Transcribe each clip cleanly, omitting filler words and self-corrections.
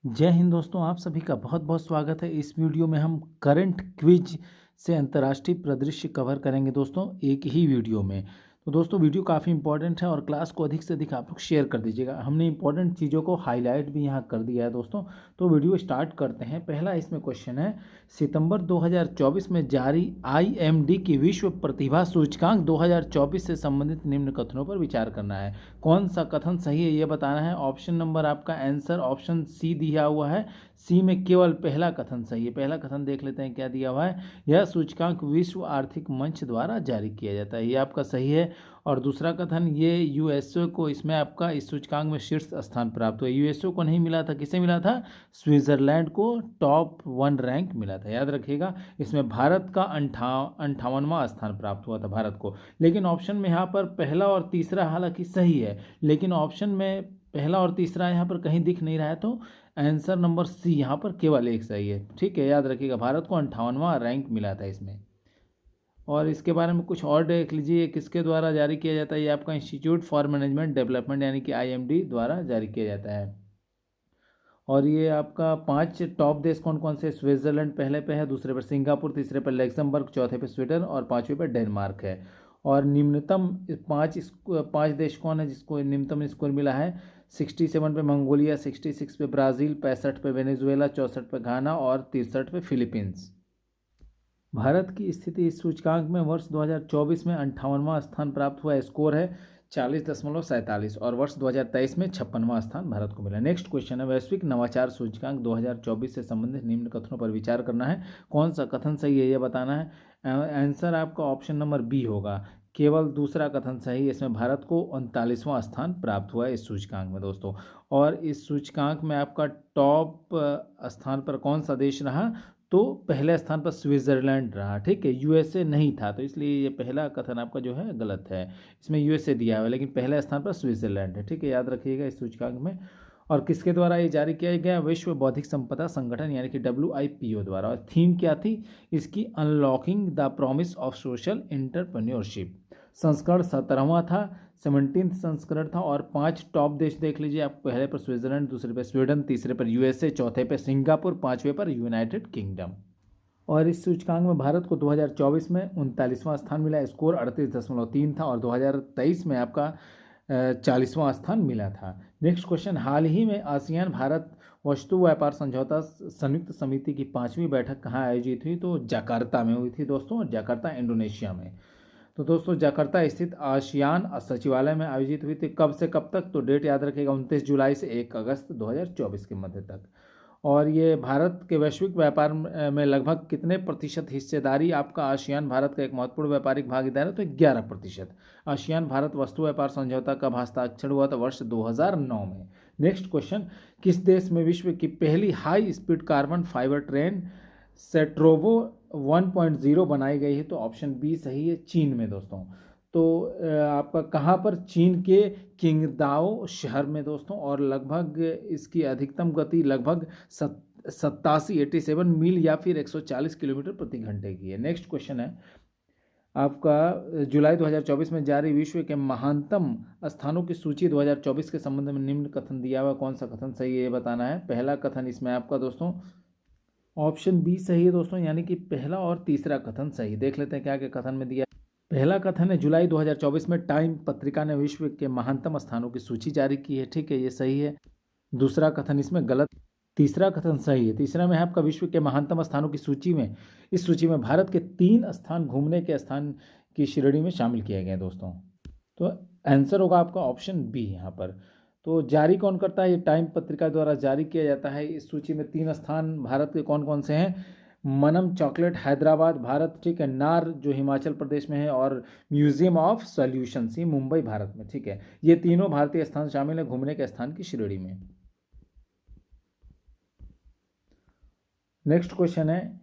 जय हिंद दोस्तों, आप सभी का बहुत बहुत स्वागत है। इस वीडियो में हम करंट क्विज से अंतर्राष्ट्रीय परिदृश्य कवर करेंगे दोस्तों, एक ही वीडियो में। तो दोस्तों वीडियो काफ़ी इंपॉर्टेंट है और क्लास को अधिक से अधिक आप लोग शेयर कर दीजिएगा। हमने इंपॉर्टेंट चीज़ों को हाईलाइट भी यहाँ कर दिया है दोस्तों। तो वीडियो स्टार्ट करते हैं। पहला इसमें क्वेश्चन है, सितंबर 2024 में जारी IMD की विश्व प्रतिभा सूचकांक 2024 से संबंधित निम्न कथनों पर विचार करना है। कौन सा कथन सही है ये बताना है। ऑप्शन नंबर आपका आंसर ऑप्शन सी दिया हुआ है। सी में केवल पहला कथन सही है। पहला कथन देख लेते हैं क्या दिया हुआ है। यह सूचकांक विश्व आर्थिक मंच द्वारा जारी किया जाता है, ये आपका सही है। और दूसरा कथन, ये यूएसए को इसमें आपका इस सूचकांक में शीर्ष स्थान प्राप्त हुआ। यूएसए को नहीं मिला था, किसे मिला था? स्विट्जरलैंड को टॉप 1 रैंक मिला था, याद रखिएगा। इसमें भारत का 58वां स्थान प्राप्त हुआ था भारत को। लेकिन ऑप्शन में यहाँ पर पहला और तीसरा हालांकि सही है, लेकिन ऑप्शन में पहला और तीसरा यहाँ पर कहीं दिख नहीं रहा है, तो आंसर नंबर सी यहाँ पर केवल एक सही है। ठीक है, याद रखिएगा, भारत को 58वां रैंक मिला था इसमें। और इसके बारे में कुछ और देख लीजिए, किसके द्वारा जारी किया जाता है। ये आपका इंस्टीट्यूट फॉर मैनेजमेंट डेवलपमेंट यानी कि IMD द्वारा जारी किया जाता है। और ये आपका 5 टॉप देश कौन कौन से? स्विट्जरलैंड पहले पे है, दूसरे पर सिंगापुर, तीसरे पर लग्जमबर्ग, चौथे पे स्वीडन और पांचवें पर डेनमार्क है। और निम्नतम 5 देश कौन है जिसको निम्नतम स्कोर मिला है? 67 पे मंगोलिया, 66 पे ब्राज़ील, 65 पे वेनेजुएला, 64 पे घाना और 63 पे फिलीपींस। भारत की स्थिति इस सूचकांक में वर्ष 2024 में 58वां स्थान प्राप्त हुआ। स्कोर है 40.47 और वर्ष 2023 में 56वां स्थान भारत को मिला। नेक्स्ट क्वेश्चन है, वैश्विक नवाचार सूचकांक 2024 से संबंधित निम्न कथनों पर विचार करना है। कौन सा कथन सही है ये बताना है। आंसर आपका ऑप्शन नंबर बी होगा, केवल दूसरा कथन सही है। इसमें भारत को 39वां स्थान प्राप्त हुआ है इस सूचकांक में दोस्तों। और इस सूचकांक में आपका टॉप स्थान पर कौन सा देश रहा? तो पहले स्थान पर स्विट्जरलैंड रहा। ठीक है, यूएसए नहीं था, तो इसलिए ये पहला कथन आपका जो है गलत है। इसमें यूएसए दिया हुआ है लेकिन पहले स्थान पर स्विट्जरलैंड है। ठीक है, याद रखिएगा इस सूचकांक में। और किसके द्वारा ये जारी किया गया? विश्व बौद्धिक संपदा संगठन यानी कि WIPO द्वारा। और थीम क्या थी इसकी? Unlocking the promise of social entrepreneurship. संस्करण 17वां था, 17th संस्करण था। और 5 टॉप देश देख लीजिए आप, पहले पर स्विट्जरलैंड, दूसरे पर स्वीडन, तीसरे पर यूएसए, चौथे पर सिंगापुर, पांचवें पर यूनाइटेड किंगडम। और इस सूचकांक में भारत को 2024 में 39वां स्थान मिला। स्कोर 38.3 था और 2023 में आपका 40वां स्थान मिला था। नेक्स्ट क्वेश्चन, हाल ही में आसियान भारत वस्तु व्यापार समझौता संयुक्त समिति की 5वीं बैठक कहाँ आयोजित हुई? तो जकार्ता में हुई थी दोस्तों, जकार्ता इंडोनेशिया में। तो दोस्तों जकार्ता स्थित आसियान सचिवालय में आयोजित हुई थी। कब से कब तक? तो डेट याद रखिएगा, 29 जुलाई से 1 अगस्त 2024 के मध्य तक। और ये भारत के वैश्विक व्यापार में लगभग कितने प्रतिशत हिस्सेदारी आपका आसियान भारत का एक महत्वपूर्ण व्यापारिक भागीदार है? तो 11%। आसियान भारत वस्तु व्यापार समझौता कब हस्ताक्षर हुआ था? वर्ष 2009 में। नेक्स्ट क्वेश्चन, किस देश में विश्व की पहली high speed carbon fibre train CETROVO 1.0 बनाई गई है? तो ऑप्शन बी सही है, चीन में दोस्तों। तो आपका कहाँ पर? चीन के किंगदाओ शहर में दोस्तों। और लगभग इसकी अधिकतम गति लगभग 87 मील या फिर 140 किलोमीटर प्रति घंटे की है। नेक्स्ट क्वेश्चन है आपका, जुलाई 2024 में जारी विश्व के महानतम स्थानों की सूची 2024 के संबंध में निम्न कथन दिया हुआ। कौन सा कथन सही है ये बताना है। पहला कथन इसमें आपका दोस्तों ऑप्शन बी सही है दोस्तों, यानी कि पहला और तीसरा कथन सही। देख लेते हैं क्या क्या कथन में दिया। पहला कथन है, जुलाई 2024 में टाइम पत्रिका ने विश्व के महानतम स्थानों की सूची जारी की है। ठीक है, ये सही है। दूसरा कथन इसमें गलत। तीसरा कथन सही है। तीसरा में है आपका, विश्व के महानतम स्थानों की सूची में, इस सूची में भारत के 3 स्थान घूमने के स्थान की श्रेणी में शामिल किए गए हैं दोस्तों। तो आंसर होगा आपका ऑप्शन बी यहाँ पर। तो जारी कौन करता है? ये टाइम पत्रिका द्वारा जारी किया जाता है। इस सूची में 3 स्थान भारत के कौन कौन से हैं? मनम चॉकलेट हैदराबाद भारत, ठीक है, नार जो हिमाचल प्रदेश में है, और म्यूजियम ऑफ सॉल्यूशंस ये मुंबई भारत में। ठीक है, ये तीनों भारतीय स्थान शामिल है घूमने के स्थान की श्रेणी में। नेक्स्ट क्वेश्चन है,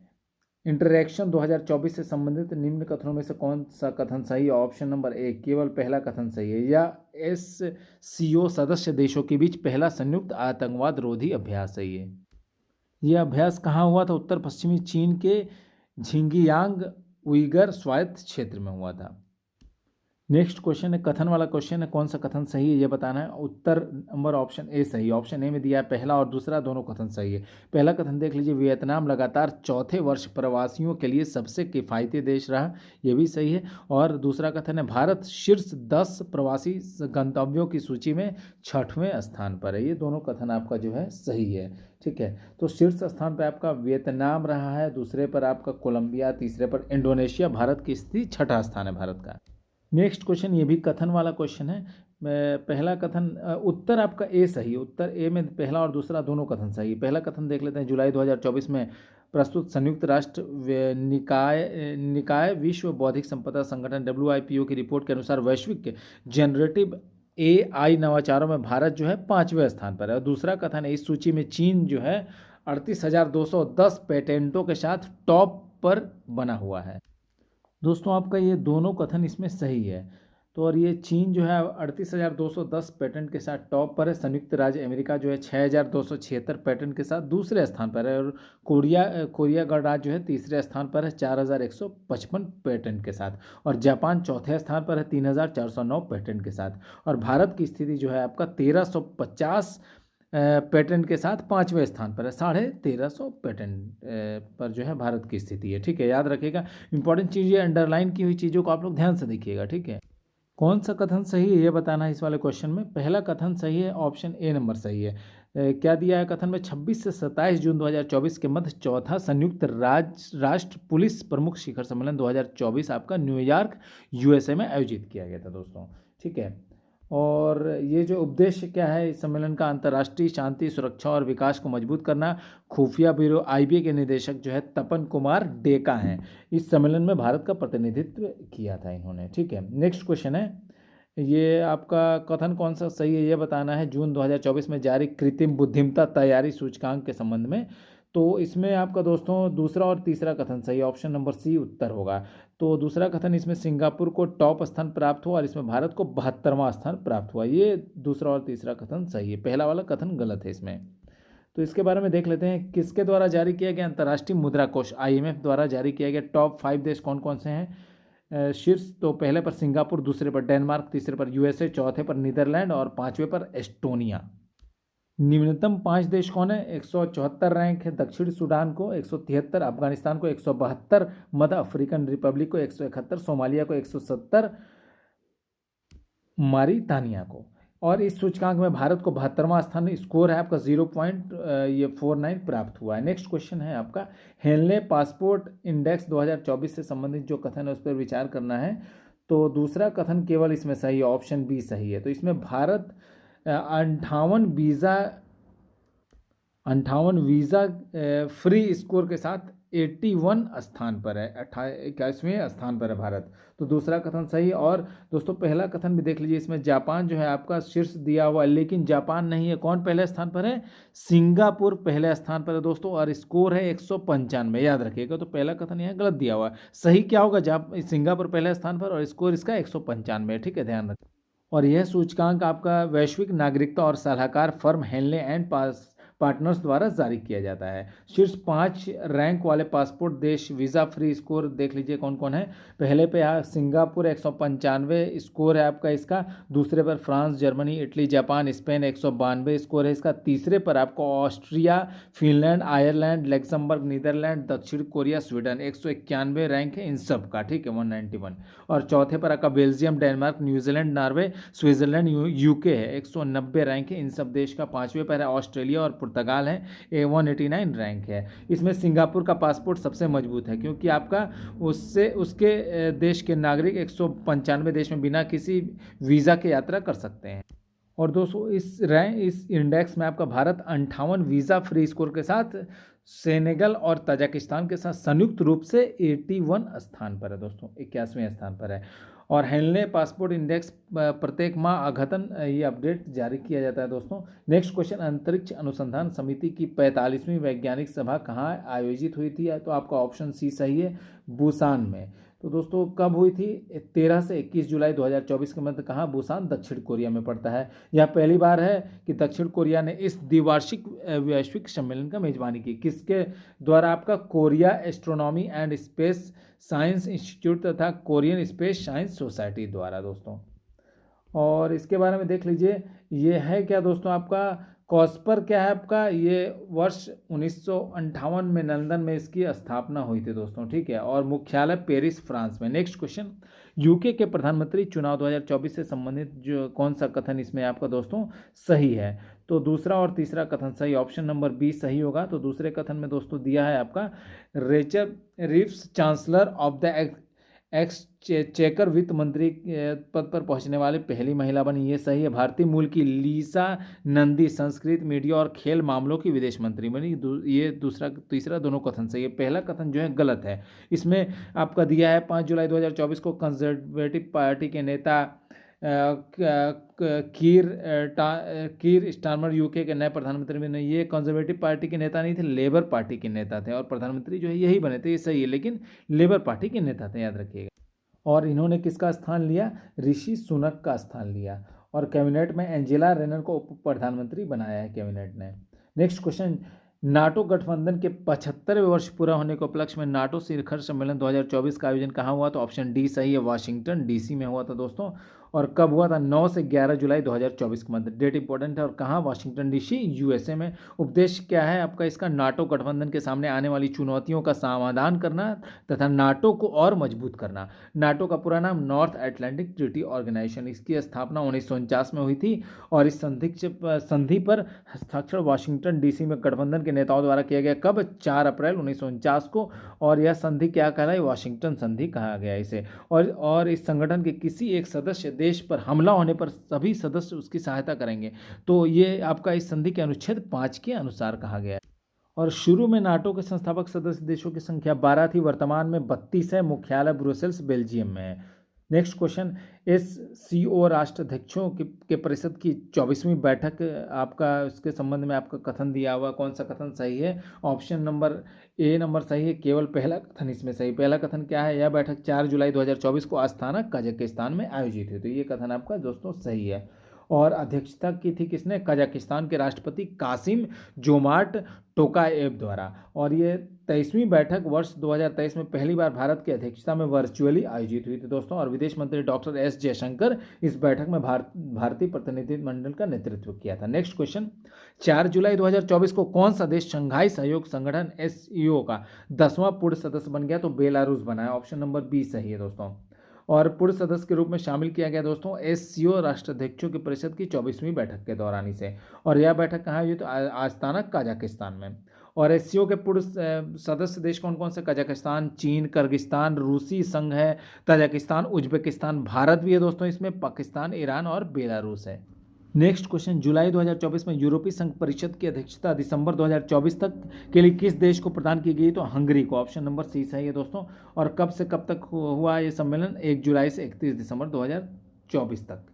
इंटरैक्शन 2024 से संबंधित निम्न कथनों में से कौन सा कथन सही है? ऑप्शन नंबर ए, केवल पहला कथन सही है। या SCO सदस्य देशों के बीच पहला संयुक्त आतंकवाद रोधी अभ्यास सही है। यह अभ्यास कहाँ हुआ था? उत्तर पश्चिमी चीन के झिंगियांग उइगर स्वायत्त क्षेत्र में हुआ था। नेक्स्ट क्वेश्चन है, कथन वाला क्वेश्चन है, कौन सा कथन सही है ये बताना है। उत्तर नंबर ऑप्शन ए सही है। ऑप्शन ए में दिया है पहला और दूसरा दोनों कथन सही है। पहला कथन देख लीजिए, वियतनाम लगातार चौथे वर्ष प्रवासियों के लिए सबसे किफ़ायती देश रहा, ये भी सही है। और दूसरा कथन है, भारत शीर्ष 10 प्रवासी गंतव्यों की सूची में 6वें स्थान पर है। ये दोनों कथन आपका जो है सही है। ठीक है, तो शीर्ष स्थान पर आपका वियतनाम रहा है, दूसरे पर आपका कोलंबिया, तीसरे पर इंडोनेशिया, भारत की स्थिति 6ठा स्थान है भारत का। नेक्स्ट क्वेश्चन ये भी कथन वाला क्वेश्चन है। पहला कथन उत्तर आपका ए सही है। उत्तर ए में पहला और दूसरा दोनों कथन सही है। पहला कथन देख लेते हैं, जुलाई 2024 में प्रस्तुत संयुक्त राष्ट्र निकाय विश्व बौद्धिक संपदा संगठन WIPO की रिपोर्ट के अनुसार वैश्विक जनरेटिव AI नवाचारों में भारत जो है 5वें स्थान पर है। और दूसरा कथन है, इस सूची में चीन जो है 38,210 पेटेंटों के साथ टॉप पर बना हुआ है। दोस्तों आपका ये दोनों कथन इसमें सही है। तो और ये चीन जो है 38,210 पेटेंट के साथ टॉप पर है। संयुक्त राज्य अमेरिका जो है 6,276 पेटेंट के साथ दूसरे स्थान पर है। और कोरिया गणराज्य जो है तीसरे स्थान पर है 4,155 पेटेंट के साथ। और जापान चौथे स्थान पर है 3,409 पेटेंट के साथ। और भारत की स्थिति जो है आपका 1,350 पेटेंट के साथ 5वें स्थान पर है। 1350 पेटेंट पर जो है भारत की स्थिति है। ठीक है, याद रखिएगा, इंपॉर्टेंट चीज़ ये अंडरलाइन की हुई चीज़ों को आप लोग ध्यान से देखिएगा। ठीक है, कौन सा कथन सही है ये बताना है इस वाले क्वेश्चन में। पहला कथन सही है, ऑप्शन ए नंबर सही है। क्या दिया है कथन में, 26 से 27 जून 2024 के मध्य चौथा संयुक्त राष्ट्र पुलिस प्रमुख शिखर सम्मेलन 2024 आपका न्यूयॉर्क USA में आयोजित किया गया था दोस्तों। ठीक है, और ये जो उद्देश्य क्या है इस सम्मेलन का, अंतर्राष्ट्रीय शांति, सुरक्षा और विकास को मजबूत करना। खुफिया ब्यूरो IB के निदेशक जो है तपन कुमार डेका हैं। इस सम्मेलन में भारत का प्रतिनिधित्व किया था इन्होंने। ठीक है, नेक्स्ट क्वेश्चन है, ये आपका कथन कौन सा सही है ये बताना है। जून 2024 में जारी कृत्रिम बुद्धिमत्ता तैयारी सूचकांक के संबंध में, तो इसमें आपका दोस्तों दूसरा और तीसरा कथन सही है। ऑप्शन नंबर सी उत्तर होगा। तो दूसरा कथन, इसमें सिंगापुर को टॉप स्थान प्राप्त हुआ और इसमें भारत को 72वां स्थान प्राप्त हुआ। ये दूसरा और तीसरा कथन सही है, पहला वाला कथन गलत है इसमें। तो इसके बारे में देख लेते हैं, किसके द्वारा जारी किया गया, अंतर्राष्ट्रीय मुद्रा कोष IMF द्वारा जारी किया गया। टॉप 5 देश कौन कौन से हैं शीर्ष, तो पहले पर सिंगापुर, दूसरे पर डेनमार्क, तीसरे पर USA, चौथे पर नीदरलैंड और 5वें पर एस्टोनिया। निम्नतम 5 देश कौन है, 174 रैंक है दक्षिण सूडान को, 173 अफगानिस्तान को, 172 मध्य अफ्रीकन रिपब्लिक को, 171 सोमालिया को, 170 मारितानिया को। और इस सूचकांक में भारत को 72वां स्थान स्कोर है आपका 0.49 प्राप्त हुआ है। नेक्स्ट क्वेश्चन है आपका, हेनले पासपोर्ट इंडेक्स 2024 से संबंधित जो कथन है उस पर विचार करना है। तो दूसरा कथन केवल इसमें सही है, ऑप्शन बी सही है। तो इसमें भारत 58 वीज़ा फ्री स्कोर के साथ 81 स्थान पर है, 21वें स्थान पर है भारत। तो दूसरा कथन सही। और दोस्तों पहला कथन भी देख लीजिए, इसमें जापान जो है आपका शीर्ष दिया हुआ है, लेकिन जापान नहीं है। कौन पहले स्थान पर है, सिंगापुर पहले स्थान पर है दोस्तों, और स्कोर है 195। याद रखिएगा, तो पहला कथन यहाँ गलत दिया हुआ है। सही क्या होगा, सिंगापुर पहले स्थान पर और स्कोर इसका 195 है। ठीक है, ध्यान रखें। और यह सूचकांक आपका वैश्विक नागरिकता और सलाहकार फर्म हेनले एंड पार्टनर्स द्वारा जारी किया जाता है। शीर्ष 5 रैंक वाले पासपोर्ट देश वीज़ा फ्री स्कोर देख लीजिए कौन कौन है। पहले पे सिंगापुर 195 स्कोर है आपका इसका, दूसरे पर France, Germany, Italy, Japan, Spain 192 score है इसका, तीसरे पर आपको Austria, Finland, Ireland, Luxembourg, Netherland, दक्षिण कोरिया, स्वीडन 191 रैंक है इन सब का। ठीक है, 191। और चौथे पर आपका Belgium, Denmark, New Zealand, Norway, Switzerland, UK है 190 रैंक है इन सब देश का। पाँचवें पर है ऑस्ट्रेलिया और पुर्तगाल है, 189 रैंक है। इसमें सिंगापुर का पासपोर्ट सबसे मजबूत है, क्योंकि आपका उसके देश के नागरिक 195 देश में बिना किसी वीज़ा के यात्रा कर सकते हैं। और दोस्तों इस इंडेक्स में आपका भारत 58 वीज़ा फ्री स्कोर के साथ सेनेगल और तजाकिस्तान के साथ संयुक्त रूप से 81 स्थान पर है दोस्तों, 81वें स्थान पर है। और हेनले पासपोर्ट इंडेक्स प्रत्येक माह अघतन ये अपडेट जारी किया जाता है दोस्तों। नेक्स्ट क्वेश्चन, अंतरिक्ष अनुसंधान समिति की 45वीं वैज्ञानिक सभा कहाँ आयोजित हुई थी, तो आपका ऑप्शन सी सही है, बुसान में। तो दोस्तों कब हुई थी? 13 से 21 जुलाई 2024 के मध्य कहाँ? बुसान, दक्षिण कोरिया में पड़ता है। यह पहली बार है कि दक्षिण कोरिया ने इस द्विवार्षिक वैश्विक सम्मेलन का मेजबानी की। किसके द्वारा? आपका Korea astronomy and space science institute तथा कोरियन स्पेस साइंस सोसाइटी द्वारा दोस्तों। और इसके बारे में देख लीजिए, ये है क्या दोस्तों आपका कॉस्पर, क्या है आपका? ये वर्ष 1958 में लंदन में इसकी स्थापना हुई थी दोस्तों, ठीक है। और मुख्यालय पेरिस, फ्रांस में। नेक्स्ट क्वेश्चन, यूके के प्रधानमंत्री चुनाव 2024 से संबंधित जो कौन सा कथन इसमें आपका दोस्तों सही है? तो दूसरा और तीसरा कथन सही, ऑप्शन नंबर बी सही होगा। तो दूसरे कथन में दोस्तों दिया है आपका, Rachel रिव्स chancellor of the exchequer वित्त मंत्री पद पर पहुंचने वाली पहली महिला बनी, ये सही है। भारतीय मूल की लीसा नंदी संस्कृत, मीडिया और खेल मामलों की विदेश मंत्री बनी, ये दूसरा तीसरा दोनों कथन सही है। पहला कथन जो है गलत है। इसमें आपका दिया है 5 जुलाई 2024 को कंजर्वेटिव पार्टी के नेता कीर स्टारमर यूके के नए प्रधानमंत्री बने। ये कंजर्वेटिव पार्टी के नेता नहीं थे, लेबर पार्टी के नेता थे, और प्रधानमंत्री जो है यही बने थे, ये सही है, लेकिन लेबर पार्टी के नेता थे, याद रखिएगा। और इन्होंने किसका स्थान लिया? ऋषि सुनक का स्थान लिया। और कैबिनेट में एंजेला रेनर को उप प्रधानमंत्री बनाया है कैबिनेट ने। नेक्स्ट क्वेश्चन, नाटो गठबंधन के 75वें वर्ष पूरा होने के उपलक्ष्य में नाटो शिखर सम्मेलन 2024 का आयोजन कहाँ हुआ? तो ऑप्शन डी सही है, वाशिंगटन डीसी में हुआ था दोस्तों। और कब हुआ था? 9 से 11 जुलाई 2024 के मध्य। डेट इंपॉर्टेंट है। और कहाँ? वाशिंगटन डीसी, यूएसए में। उद्देश्य क्या है आपका इसका? नाटो गठबंधन के सामने आने वाली चुनौतियों का समाधान करना तथा नाटो को और मजबूत करना। नाटो का पूरा नाम नॉर्थ अटलांटिक ट्रीटी ऑर्गेनाइजेशन, इसकी स्थापना 1949 में हुई थी। और इस संधि पर हस्ताक्षर वाशिंगटन डीसी में गठबंधन के नेताओं द्वारा किया गया। कब? 4 अप्रैल 1949 को। और यह संधि क्या कहलाई? वाशिंगटन संधि कहा गया इसे। और इस संगठन के किसी एक सदस्य देश पर हमला होने पर सभी सदस्य उसकी सहायता करेंगे। तो ये आपका इस संधि के अनुच्छेद 5 के अनुसार कहा गया है। और शुरू में नाटो के संस्थापक सदस्य देशों की संख्या 12 थी, वर्तमान में 32 है। मुख्यालय ब्रुसेल्स, बेल्जियम में है। नेक्स्ट क्वेश्चन, एससीओ राष्ट्राध्यक्षों के परिषद की 24वीं बैठक आपका उसके संबंध में आपका कथन दिया हुआ, कौन सा कथन सही है? ऑप्शन नंबर ए नंबर सही है, केवल पहला कथन इसमें सही। पहला कथन क्या है? यह बैठक 4 जुलाई 2024 को आस्ताना कजाकिस्तान में आयोजित हुई। तो ये कथन आपका दोस्तों सही है। और अध्यक्षता की थी किसने? कजाकिस्तान के राष्ट्रपति कासिम जोमार्ट टोकाएव द्वारा। और ये 23वीं बैठक वर्ष 2023 में पहली बार भारत की अध्यक्षता में वर्चुअली आयोजित हुई थी दोस्तों। और विदेश मंत्री डॉक्टर एस जयशंकर इस बैठक में भारतीय प्रतिनिधिमंडल का नेतृत्व किया था। नेक्स्ट क्वेश्चन, 4 जुलाई 2024 को कौन सा देश शंघाई सहयोग संगठन एससीओ का 10वां पूर्ण सदस्य बन गया? तो बेलारूस बनाया। ऑप्शन नंबर बी सही है दोस्तों। और पूर्व सदस्य के रूप में शामिल किया गया दोस्तों एससीओ राष्ट्राध्यक्षों की परिषद की 24वीं बैठक के दौरान इसे। और यह बैठक कहाँ हुई? तो आस्ताना कजाकिस्तान में। और एससीओ के पूर्व सदस्य देश कौन कौन से? कजाकिस्तान, चीन, किर्गिस्तान, रूसी संघ है, ताजिकिस्तान, उज्बेकिस्तान, भारत भी है दोस्तों इसमें, पाकिस्तान, ईरान और बेलारूस है। नेक्स्ट क्वेश्चन, जुलाई 2024 में यूरोपीय संघ परिषद की अध्यक्षता दिसंबर 2024 तक के लिए किस देश को प्रदान की गई? तो हंगरी को। ऑप्शन नंबर सी सही है दोस्तों। और कब से कब तक हुआ ये सम्मेलन? 1 जुलाई से 31 दिसंबर 2024 तक।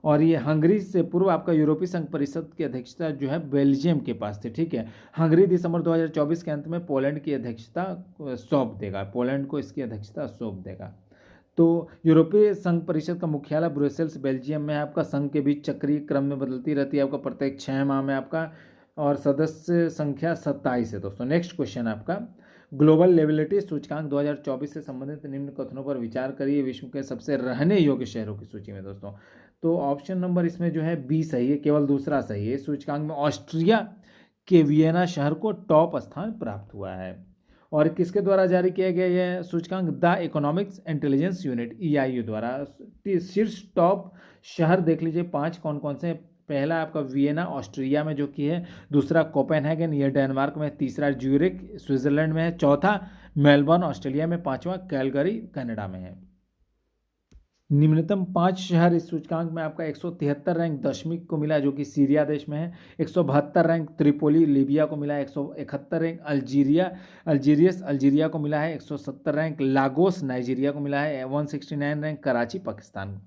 और ये हंगरी से पूर्व आपका यूरोपीय संघ परिषद की अध्यक्षता जो है बेल्जियम के पास थी, ठीक है। हंगरी दिसंबर 2024 के अंत में पोलैंड की अध्यक्षता सौंप देगा, पोलैंड को इसकी अध्यक्षता सौंप देगा। तो यूरोपीय संघ परिषद का मुख्यालय ब्रुसेल्स, बेल्जियम में है। आपका संघ के बीच चक्रीय क्रम में बदलती रहती है आपका प्रत्येक 6 माह में आपका। और सदस्य संख्या 27 है दोस्तों। नेक्स्ट क्वेश्चन आपका, ग्लोबल लेबिलिटी सूचकांक 2024 से संबंधित निम्न कथनों पर विचार करिए विश्व के सबसे रहने योग्य शहरों की सूची में दोस्तों। तो ऑप्शन नंबर इसमें जो है बी सही है, केवल दूसरा सही है। इस सूचकांक में ऑस्ट्रिया के वियना शहर को टॉप स्थान प्राप्त हुआ है। और किसके द्वारा जारी किया गया यह सूचकांक? The economics intelligence unit EIU द्वारा। शीर्ष टॉप शहर देख लीजिए 5 कौन कौन से। पहला आपका वियना ऑस्ट्रिया में जो कि है, दूसरा कोपेनहेगन ये डेनमार्क में, तीसरा ज्यूरिक स्विट्जरलैंड में है, चौथा मेलबर्न ऑस्ट्रेलिया में, पांचवा कैलगरी कनाडा में है। निम्नतम 5 शहर इस सूचकांक में आपका 173 रैंक दशमिक को मिला जो कि सीरिया देश में है, 172 रैंक त्रिपोली लीबिया को मिला है, 171 रैंक अल्जीरिया को मिला है, 170 रैंक लागोस नाइजीरिया को मिला है, 169 rank Karachi Pakistan.